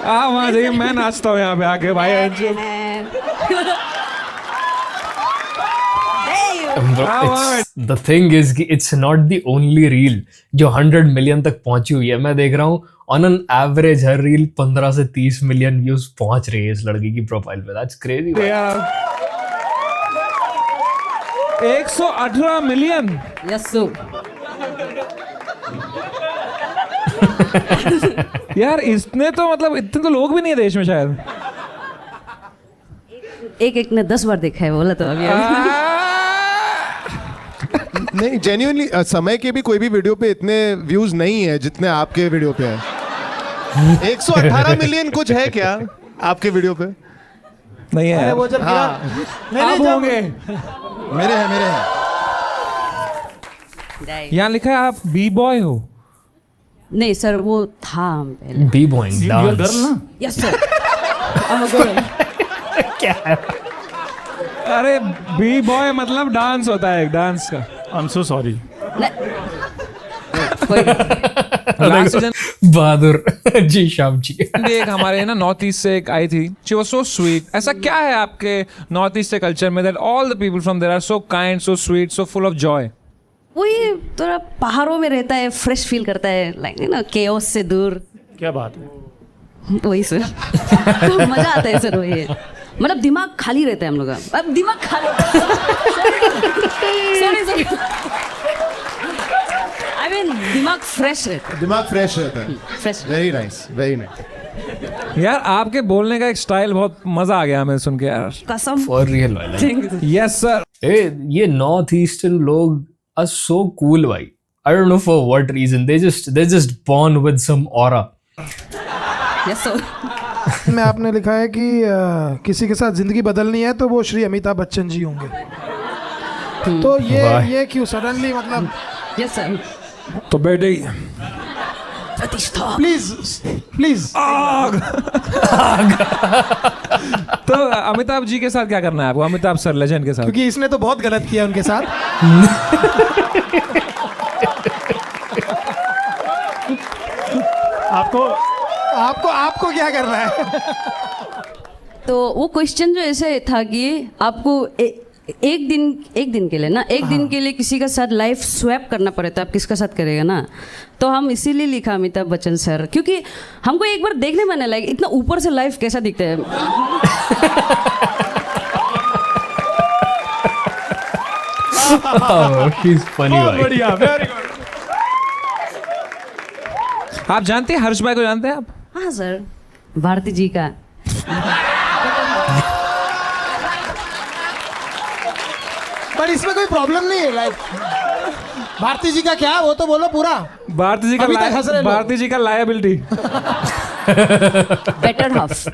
आप वहाँ जाइए, मैं नाचता हूँ यहाँ पे आके भाई। The thing is कि it's not the only reel जो 100 मिलियन तक पहुंची हुई है। मैं देख रहा हूँ on an average her reel 15 से 30 मिलियन व्यूज पहुंच रही है इस लड़की की प्रोफाइल पे। That's crazy। 118 मिलियन। यस यार इसने तो मतलब इतने तो लोग भी नहीं है देश में शायद। एक ने 10 बार देखा है बोला तो अभी। नहीं जेन्युइनली समय के भी कोई भी वीडियो पे इतने व्यूज नहीं है जितने आपके वीडियो पे है। 118 मिलियन कुछ है क्या आपके वीडियो पे? नहीं है वो जब गिरा आप होंगे। मेरे हैं यहाँ लिखा है आप बी बॉय हो। नहीं सर वो था हम पहले। बी बॉइंग डांस गर्ल ना यस सर क्या है? अरे बी बॉय मतलब डांस होता है, डांस का। I am so sorry. Bahadur ji Shyam ji. एक हमारे ना नॉर्थ ईस्ट से एक आई थी, शी वाज सो स्वीट। ऐसा क्या है आपके नॉर्थ ईस्ट के कल्चर में that all the people from there are so kind, so sweet, so full of joy? वो ये थोड़ा पहाड़ों में रहता है, फ्रेश फील करता है, लाइक ना केओस से दूर। क्या बात है। वही सर तो मजा आता है सर। वो ये मतलब दिमाग खाली रहता है हम लोग का। अब दिमाग खाली सॉरी आई मीन दिमाग फ्रेश रहता है। दिमाग फ्रेश रहता है। Fresh. Very nice, very nice. यार आपके बोलने का एक स्टाइल बहुत मजा आ गया हमें सुन के यार। कसम। फॉर रियल वाला। Yes sir. ये नॉर्थ ईस्टर्न लोग आर सो कूल भाई। I don't know for what reason. They're just born with some aura. Yes sir. में आपने लिखा है कि किसी के साथ जिंदगी बदलनी है तो वो श्री अमिताभ बच्चन जी होंगे। तो ये क्यों सडनली मतलब? Yes sir. तो बेटे प्लीज प्लीज। तो अमिताभ जी के साथ क्या करना है आपको? अमिताभ सर लेजेंड के साथ? क्योंकि इसने तो बहुत गलत किया उनके साथ। आपको क्या करना है? तो वो क्वेश्चन जो ऐसे था कि आपको एक दिन के लिए ना, एक दिन के लिए किसी का साथ लाइफ स्वैप करना पड़े तो आप किसका साथ करेगा ना? तो हम इसीलिए लिखा अमिताभ बच्चन सर, क्योंकि हमको एक बार देखने में लाइक इतना ऊपर से लाइफ कैसा दिखता है। He's funny भाई। बढ़िया, वेरी गुड। आप जानते हैं हर्ष भाई को? जानते हैं आप? हाँ सर, भारती जी का। पर इसमें कोई प्रॉब्लम नहीं है लाइक। भारती जी का क्या? वो तो बोलो पूरा। भारती जी का भारती जी का लायबिलिटी। Better half.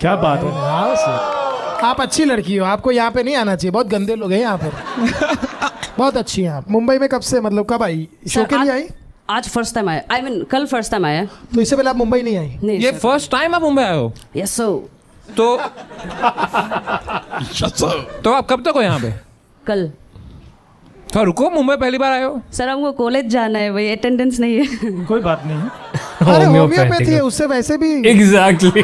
क्या बात है। हाँ सर, आप अच्छी लड़की हो, आपको यहाँ पे नहीं आना चाहिए। बहुत गंदे लोग हैं यहाँ पर। बहुत अच्छी हैं आप। मुंबई में कब से, मतलब कब आई? शो के लिए आई? आज फर्स्ट टाइम आया, आई मीन कल फर्स्ट टाइम आया। तो इससे पहले आप मुंबई नहीं आई? नहीं ये फर्स्ट टाइम आप मुंबई आए हो? Yes sir. तो आप कब तक हो यहाँ पे? कल। तो रुको, मुंबई पहली बार आए हो? सर हमको कॉलेज जाना है भाई, अटेंडेंस नहीं है। कोई बात नहीं है। अरे होम्योपैथी है, उससे वैसे भी। Exactly.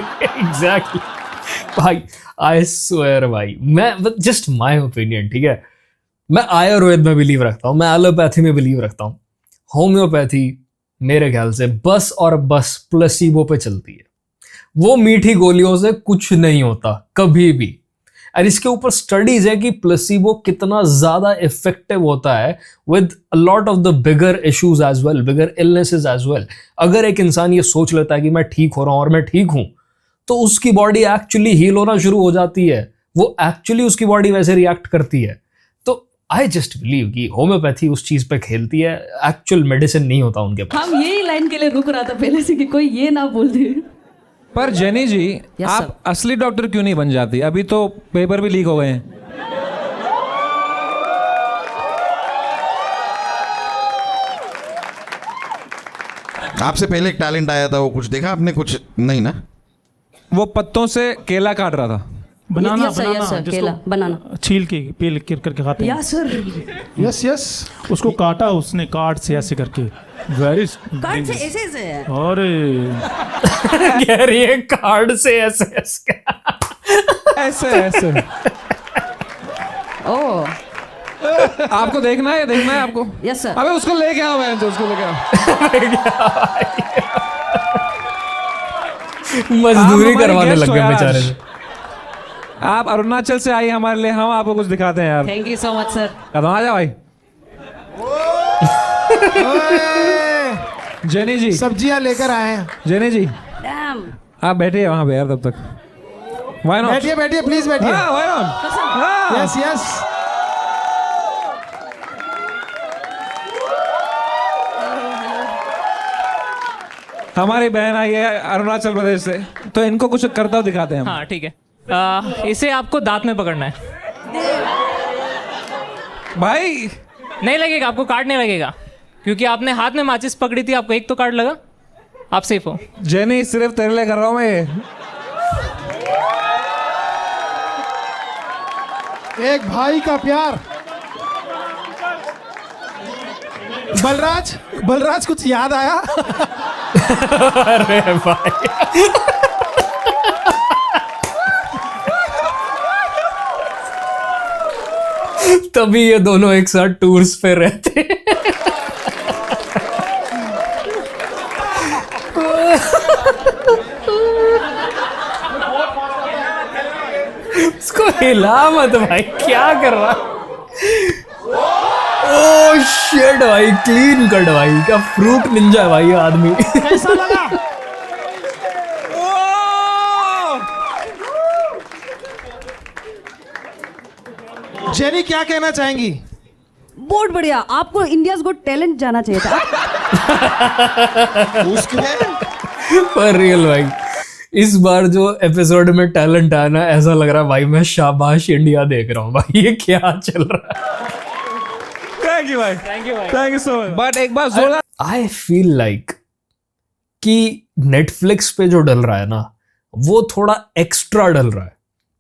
भाई आई स्वेयर भाई, मैं जस्ट माय ओपिनियन, ठीक है, मैं आयुर्वेद में बिलीव रखता हूँ, मैं एलोपैथी में बिलीव रखता हूँ। होम्योपैथी मेरे ख्याल से बस और बस प्लेसिबो पे चलती है। वो मीठी गोलियों से कुछ नहीं होता कभी भी। और इसके ऊपर स्टडीज है कि प्लेसिबो कितना ज्यादा इफेक्टिव होता है with a lot of the bigger issues as well, bigger illnesses as well. अगर एक इंसान ये सोच लेता है कि मैं ठीक हो रहा हूं और मैं ठीक हूं, तो उसकी बॉडी एक्चुअली हील होना शुरू हो जाती है। वो एक्चुअली उसकी बॉडी वैसे रिएक्ट करती है। तो आई जस्ट बिलीव कि होम्योपैथी उस चीज पे खेलती है, एक्चुअल मेडिसिन नहीं होता उनके पास। हम यही लाइन के लिए रुक रहा था पहले से कि कोई ये ना बोल दे। पर जेनी जी, Yes, आप sir. असली डॉक्टर क्यों नहीं बन जाती? अभी तो पेपर भी लीक हो गए हैं। आपसे पहले एक टैलेंट आया था, वो कुछ देखा आपने? कुछ नहीं ना? वो पत्तों से केला काट रहा था। बनाना Yes, sir, yes, sir, केला बनाना। छील के पील करके खाते हैं। या सर। Yes yes. उसको काटा उसने, कार्ड से ऐसे करके। वेरी कार्ड से ऐसे ऐसे है। अरे कह रही है कार्ड से ऐसे ऐसे ऐसे। ओह आपको देखना है आपको? Yes sir. अबे उसको लेके आओ, मैं उसको लेके आओ। मजदूरी आप हमारे करवाने guest लग हो गए यार बेचारे आज। से। आप अरुणाचल से आई हमारे लिए, हम आपको कुछ दिखाते हैं यार। Thank you so much sir. कदम आ जाओ भाई। जेनी जी, सब्जियां लेकर आए हैं। Jenny ji damn. आप बैठिए वहां पे यार तब तक। Why not? बैठिए बैठिए प्लीज बैठिए। हाँ, why not? हाँ। Yes yes. हमारी बहन आई है अरुणाचल प्रदेश से, तो इनको कुछ करता हुआ दिखाते हैं हम। हाँ ठीक है। इसे आपको दांत में पकड़ना है। भाई नहीं लगेगा, आपको कार्ड नहीं लगेगा क्योंकि आपने हाथ में माचिस पकड़ी थी, आपको एक तो कार्ड लगा, आप सेफ हो। जेनी सिर्फ तेरे लिए कर रहा हूँ मैं ये। एक भाई का प्यार। बलराज कुछ याद आया? अरे भाई तभी ये दोनों एक साथ टूर्स पे रहते हैं। उसको हिला मत भाई, क्या कर रहा? ओह शिट भाई, क्लीन कट भाई, क्या फ्रूट निंजा है भाई ये आदमी। कैसा लगा? जेनी क्या कहना चाहेंगी? बहुत बढ़िया, आपको इंडियाज गॉट टैलेंट जाना चाहिए था। पर रियल भाई, इस बार जो एपिसोड में टैलेंट आया ना, ऐसा लग रहा है भाई मैं शाबाश इंडिया देख रहा हूँ भाई, ये क्या चल रहा है। थैंक यू भाई, thank you so much. But एक बार जोरदार, आई फील लाइक कि नेटफ्लिक्स पे जो डल रहा है ना, वो थोड़ा एक्स्ट्रा डल रहा है।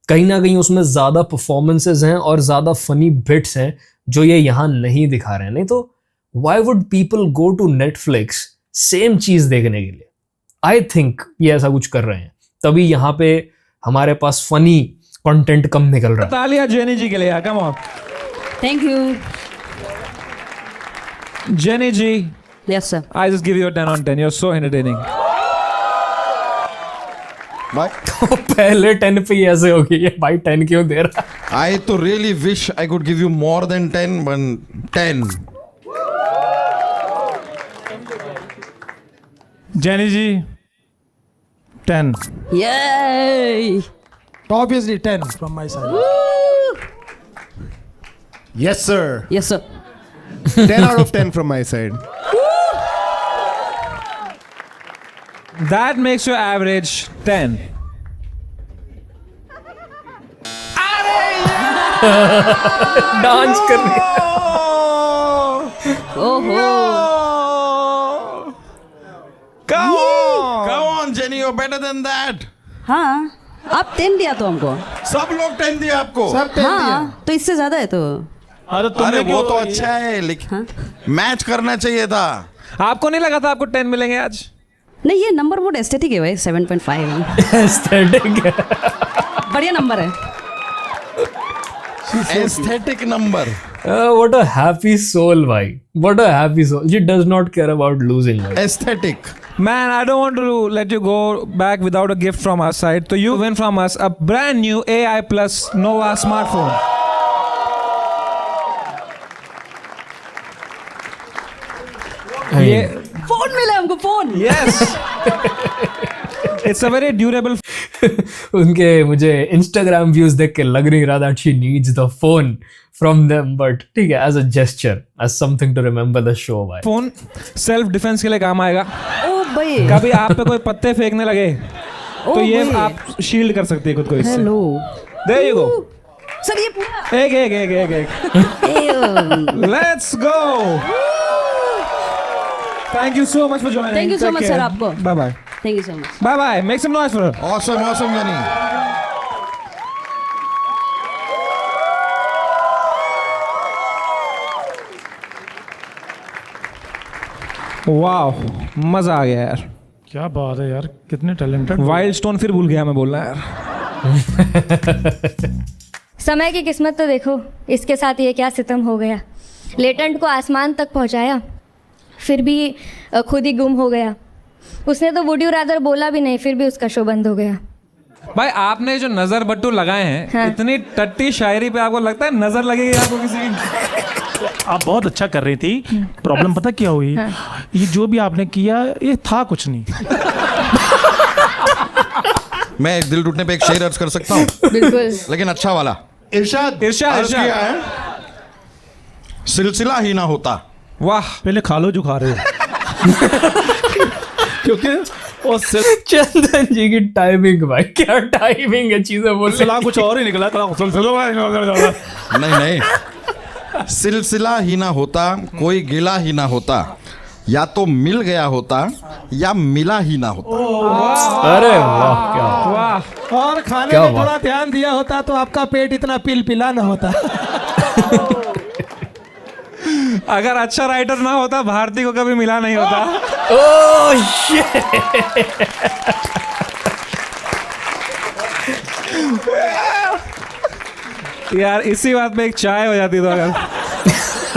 कहीं ना कहीं उसमें ज्यादा परफॉर्मेंसेज हैं और ज्यादा फनी बिट्स हैं जो ये यहाँ नहीं दिखा रहे हैं। नहीं तो why would people go to Netflix same चीज देखने के लिए? आई थिंक ये ऐसा कुछ कर रहे हैं, तभी यहाँ पे हमारे पास फनी कंटेंट कम निकल रहा है। तालियां जेनी जी के लिए, come on. Thank you Jenny ji. Yes sir. I just give you a 10 on 10. You're so entertaining. तो पहले 10 पे ही ऐसे हो गई है भाई, 10 क्यों दे रहा? I तो really wish I could give you more than 10, but 10. Jenny ji 10. Yay! Obviously 10 from my side. Yes, sir. Yes sir. 10 out of 10 from my side. That makes your average 10. Dance कर रही है। ओहो। Come on, Jenny, you're better than that. हाँ, आप 10 दिया तो हमको। सब लोग 10 दिया आपको। सब 10 दिया। हाँ, तो इससे ज्यादा है तो। अरे वो तो अच्छा है, लेकिन मैच करना चाहिए था। आपको नहीं लगा था आपको 10 मिलेंगे आज? नहीं, ये नंबर मोड एस्थेटिक है भाई, 7.5 एस्थेटिक है, बढ़िया नंबर है। Aesthetic number. What a happy soul भाई, what a happy soul. She does not care about losing भाई. Aesthetic. Man, I don't want to let you go back without a gift from our side. So you win from us a brand new AI Plus Nova smartphone. ये phone मिला हमको, phone. Yes. It's a very durable. उनके मुझे Instagram views देख के लग नहीं रहा that she needs the phone from them, but ठीक है, as a gesture, as something to remember the show भाई. फोन सेल्फ डिफेंस के लिए काम आएगा। ओ भाई। कभी आप पे कोई पत्ते फेंकने लगे ओ तो ये भाई। आप शील्ड कर सकती है खुद को इससे। Hello. There you go. Sir ये पूरा। एक। Let's go. Thank you so much for joining. Thank you so Take much, care. sir, आपको। Bye bye. Thank you so much. Bye bye. Make some noise for her. Awesome, awesome, Jenny. वाह, मजा आ गया यार। क्या बात है यार, कितने टैलेंटेड। वाइल्ड स्टोन फिर भूल गया मैं बोलना यार। समय की किस्मत तो देखो, इसके साथ ये क्या सितम हो गया। लेटेंट को आसमान तक पहुंचाया, फिर भी खुद ही गुम हो गया। उसने तो वुड यू रादर बोला भी नहीं, फिर भी उसका शो बंद हो गया। भाई आपने जो नजर बट्टू लगाए हैं, हाँ। इतनी टट्टी शायरी पे आपको लगता है नजर लगेगी आपको किसी की? आप बहुत अच्छा कर रही थी। प्रॉब्लम पता क्या हुई? ये जो भी आपने किया ये था कुछ नहीं। मैं एक दिल टूटने पे एक शेर अर्ज कर सकता हूँ, बिल्कुल। लेकिन अच्छा वाला। इरशाद अर्ज किया है, सिलसिला ही ना होता। वाह, पहले खा लो जो खा रहे हो। क्योंकि ओ चंदन जी की टाइमिंग भाई, क्या टाइमिंग है चीजें बोल। सिलसिला कुछ और ही निकला था। नहीं नहीं, सिलसिला ही ना होता, कोई गिला ही ना होता, या तो मिल गया होता या मिला ही ना होता। अरे वाह, क्या वाह। और खाने क्या में बात। थोड़ा ध्यान दिया होता तो आपका पेट इतना पिलपिला ना होता। अगर अच्छा राइटर ना होता भारती को कभी मिला नहीं होता। Oh shit. यार इसी बात पे एक चाय हो जाती तो अगर।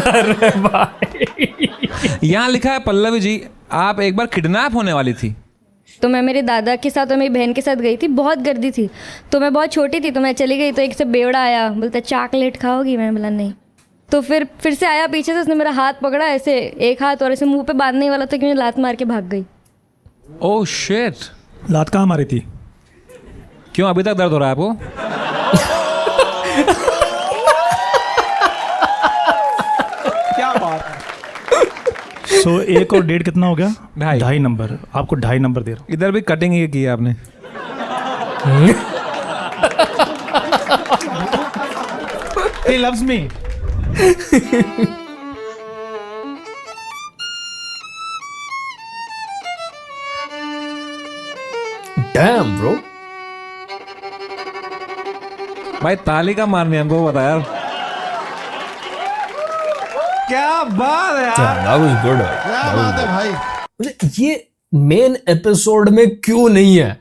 अरे भाई, यहाँ लिखा है पल्लवी जी, आप एक बार किडनैप होने वाली थी। तो मैं मेरे दादा के साथ और मेरी बहन के साथ गई थी, बहुत गर्दी थी, तो मैं बहुत छोटी थी, तो मैं चली गई, तो एक से बेवड़ा आया, बोलता चॉकलेट खाओगी? मैंने बोला नहीं। तो फिर से आया पीछे से, उसने मेरा हाथ पकड़ा ऐसे, एक हाथ, और ऐसे मुंह पे बांधने वाला था कि मुझे लात मार के भाग गई। Oh shit. लात कहाँ मारी थी? क्यों अभी तक दर्द हो रहा है आपको? क्या बात है। सो 1 और 1.5 कितना हो गया? 2.5 नंबर। आपको 2.5 नंबर दे रहा हूँ। इधर भी कटिंग ही की है आपने। He loves me. Damn bro. भाई ताली का मारने हमको बता यार। क्या बात है यार। That was good. क्या बात है भाई। ये मेन एपिसोड में क्यों नहीं है?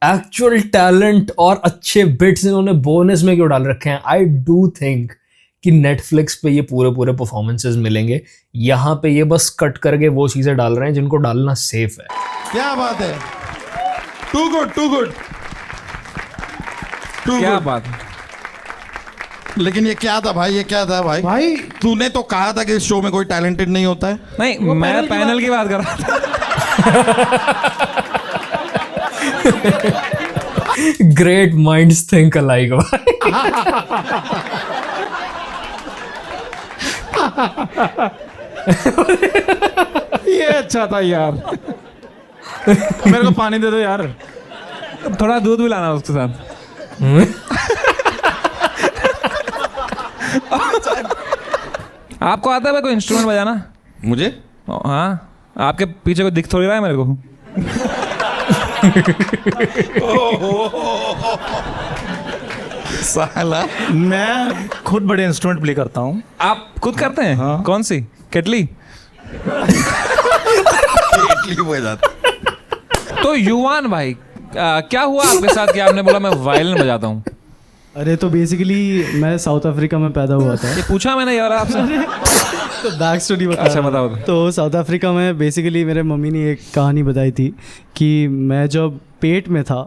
एक्चुअल टैलेंट और अच्छे बिट्स इन्होंने बोनस में क्यों डाल रखे हैं? आई डू थिंक कि नेटफ्लिक्स पे ये पूरे परफॉर्मेंसेस मिलेंगे, यहाँ पे ये बस कट करके वो चीजें डाल रहे हैं जिनको डालना सेफ है। क्या बात है। Too good too good. क्या बात है। लेकिन ये क्या था भाई, ये क्या था भाई? भाई तूने तो कहा था कि इस शो में कोई टैलेंटेड नहीं होता है। नहीं, मैं पैनल की बात कर रहा था। ग्रेट माइंड्स थिंक अलाइक भाई। ये अच्छा था यार। मेरे को पानी दे दो यार। थोड़ा दूध भी लाना उसके साथ। आपको आता है भाई कोई इंस्ट्रूमेंट बजाना? मुझे? हाँ, आपके पीछे कोई दिख थोड़ी रहा है मेरे को। साला मैं खुद बड़े इंस्ट्रूमेंट प्ले करता हूँ। आप खुद करते हैं? हाँ। कौन सी? केटली? तो युवान भाई, क्या हुआ आपके साथ कि आपने बोला मैं वायलिन बजाता हूँ? अरे तो बेसिकली मैं साउथ अफ्रीका में पैदा हुआ था। ये पूछा मैंने यार आपसे। तो बैक स्टोरी बता। अच्छा बताओ। तो साउथ अफ्रीका में बेसिकली मेरे मम्मी ने एक कहानी बताई थी कि मैं जब पेट में था।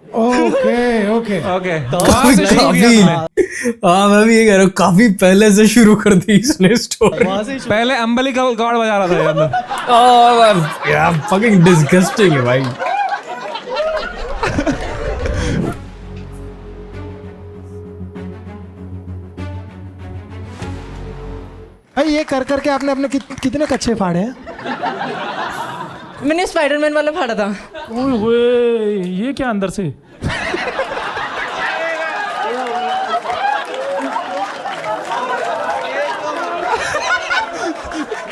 Okay okay. काफी, हाँ मैं भी ये कह रहा हूँ, काफी पहले से शुरू कर दी इसने स्टोरी। पहले अम्बलिकल कॉर्ड बजा रहा था यार। फकिंग डिस्गस्टिंग है भाई। भाई ये कर करके आपने अपने कितने कच्चे फाड़े हैं? मैंने स्पाइडरमैन वाला फाड़ा था। ओए ये क्या अंदर से?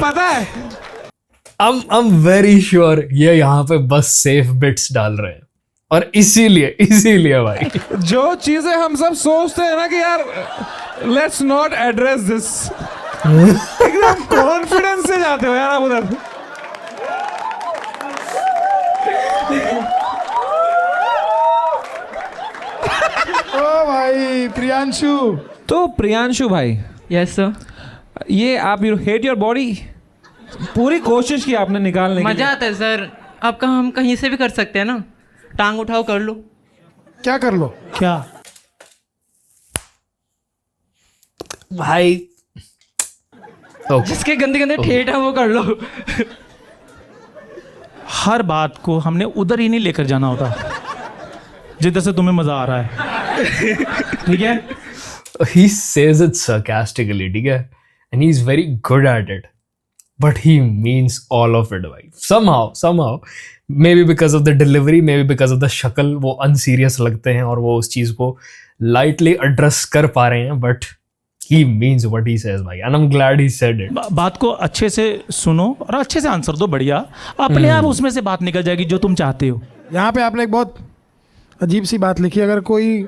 पता है, I'm very sure ये यहाँ पे बस सेफ बिट्स डाल रहे हैं, और इसीलिए भाई जो चीजें हम सब सोचते हैं ना कि यार लेट्स नॉट एड्रेस दिस, एकदम कॉन्फिडेंस से जाते हो यार आप उधर। ओ भाई प्रियांशु। तो प्रियांशु भाई, यस सर। ये आप यू हेट योर बॉडी, पूरी कोशिश की आपने निकालने की। मजा आता है सर। आपका हम कहीं से भी कर सकते हैं ना, टांग उठाओ कर लो। क्या कर लो? क्या भाई? जिसके गंदे गंदे ठेठ है वो कर लो। हर बात को हमने उधर ही नहीं लेकर जाना होता जिधर से तुम्हें मजा आ रहा है। ठीक है? He says it sarcastically, ठीक है? And he's very good at it. but he means all of it भाई. Somehow maybe because of the delivery, maybe because of the शक्ल, वो unserious लगते हैं और वो उस चीज़ को lightly address कर पा रहे हैं, but he means what he says भाई, and I'm glad he said it. बात को अच्छे से सुनो और अच्छे से आंसर दो, बढ़िया अपने आप उसमें से बात निकल जाएगी जो तुम चाहते हो. यहाँ पे आपने एक बहुत अजीब सी बात लिखी, अगर कोई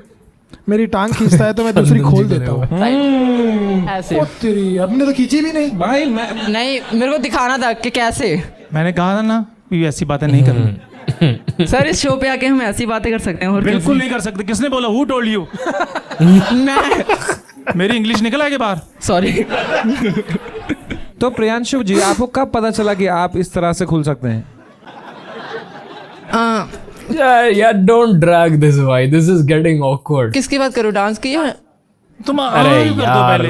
मेरी टांग खींचता है तो मैं दूसरी खोल देता हूँ. ऐसे ओ तेरी, आपने तो खींची भी नहीं भाई. नहीं, मेरे को दिखाना था कि कैसे. मैंने कहा था ना ये ऐसी बातें नहीं करनी. सर इस शो पे आके हम ऐसी बातें कर सकते हैं और बिल्कुल नहीं कर सकते. किसने बोला? Who told you? मैं मेरी इंग्लिश निकल आएगी बाहर. सॉरी. तो प्रियांशु जी, आपको कब पता चला कि आप इस तरह से खुल सकते हैं? Yeah, don't drag this भाई, this is getting awkward. किसकी बात करो? डांस की या तुम अरे कर दो यार. पहले.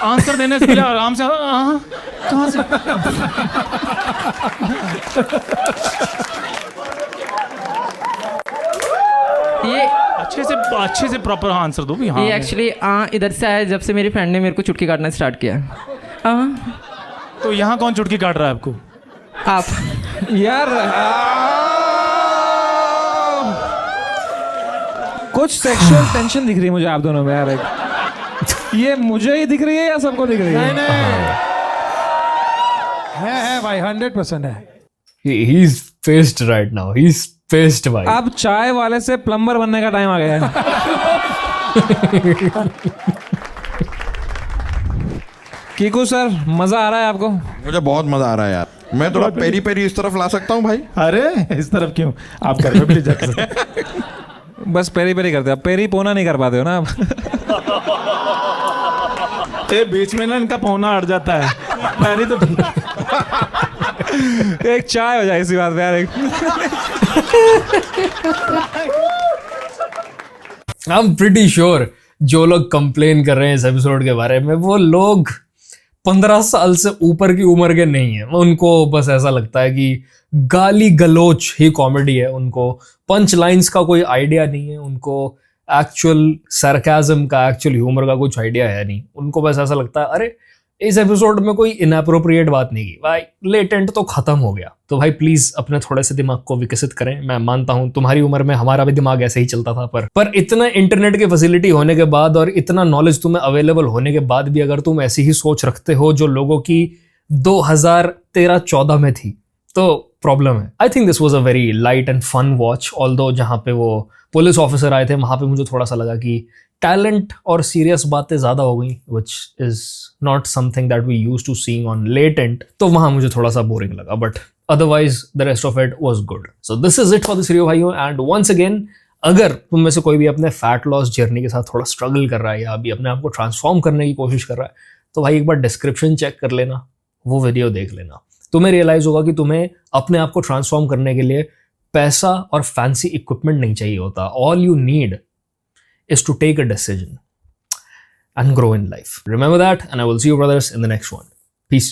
आंसर देने से पहले आराम से. कहाँ से? ये अच्छे से प्रॉपर आंसर दो भी. हाँ, ये एक्चुअली इधर से आया जब से मेरी फ्रेंड ने मेरे को चुटकी काटना स्टार्ट किया. तो यहाँ कौन चुटकी काट रहा है आपको? आप यार कुछ सेक्सुअल टेंशन दिख रही है मुझे आप दोनों में यार. ये मुझे ही दिख रही है या सबको दिख रही है? है भाई, 100% है. He's pissed right now. He's pissed भाई. अब चाय वाले से प्लम्बर बनने का टाइम आ गया है. कीकू सर, मजा आ रहा है आपको? मुझे बहुत मजा आ रहा है यार. मैं थोड़ा पेरी पेरी इस तरफ ला सकता हूँ भाई? अरे इस तरफ क्यों? आप घर पे भी जा सकते. बस पेरी पेरी करते हो, पेरी पोना नहीं कर पाते हो ना आप. बीच में ना इनका पौना अड़ जाता है. पैरी तो एक चाय हो जाए इसी बात पे यार. I'm pretty sure जो लोग कंप्लेन कर रहे हैं इस एपिसोड के बारे में, वो लोग 15 साल से ऊपर की उम्र के नहीं है. उनको बस ऐसा लगता है कि गाली गलोच ही कॉमेडी है. उनको पंच लाइंस का कोई आइडिया नहीं है. उनको एक्चुअल सरकाज़म का, एक्चुअल ह्यूमर का कुछ आइडिया है नहीं. उनको बस ऐसा लगता है अरे इस एपिसोड में कोई इनएप्रोप्रिएट बात नहीं की भाई, लेटेंट तो खत्म हो गया. तो भाई प्लीज अपने थोड़े से दिमाग को विकसित करें. मैं मानता हूं तुम्हारी उम्र में हमारा भी दिमाग ऐसे ही चलता था, पर इतना इंटरनेट की फैसिलिटी होने के बाद और इतना नॉलेज तुम्हें अवेलेबल होने के बाद भी अगर तुम ऐसी ही सोच रखते हो जो लोगों की 2013-14 में थी, तो प्रॉब्लम है. I think this was a very light and fun watch. Although जहाँ पे वो पुलिस ऑफिसर आए थे वहां पे मुझे थोड़ा सा लगा कि टैलेंट और सीरियस बातें ज्यादा हो गई, which is not something that we used to seeing on Latent. तो वहां मुझे थोड़ा सा बोरिंग लगा, but otherwise the rest of it was good. So this is it for this video भाइयों. एंड वंस अगेन, अगर तुम में से कोई भी अपने फैट लॉस जर्नी के साथ थोड़ा स्ट्रगल कर रहा है या अभी अपने आप को ट्रांसफॉर्म करने की कोशिश कर रहा है, तो भाई एक बार डिस्क्रिप्शन चेक कर लेना, वो वीडियो देख लेना. तुम्हें रियलाइज होगा कि तुम्हें अपने आप को ट्रांसफॉर्म करने के लिए पैसा और फैंसी इक्विपमेंट नहीं चाहिए होता. All you need is to take a decision and grow in life. Remember that, and I will see you brothers in the next one. Peace.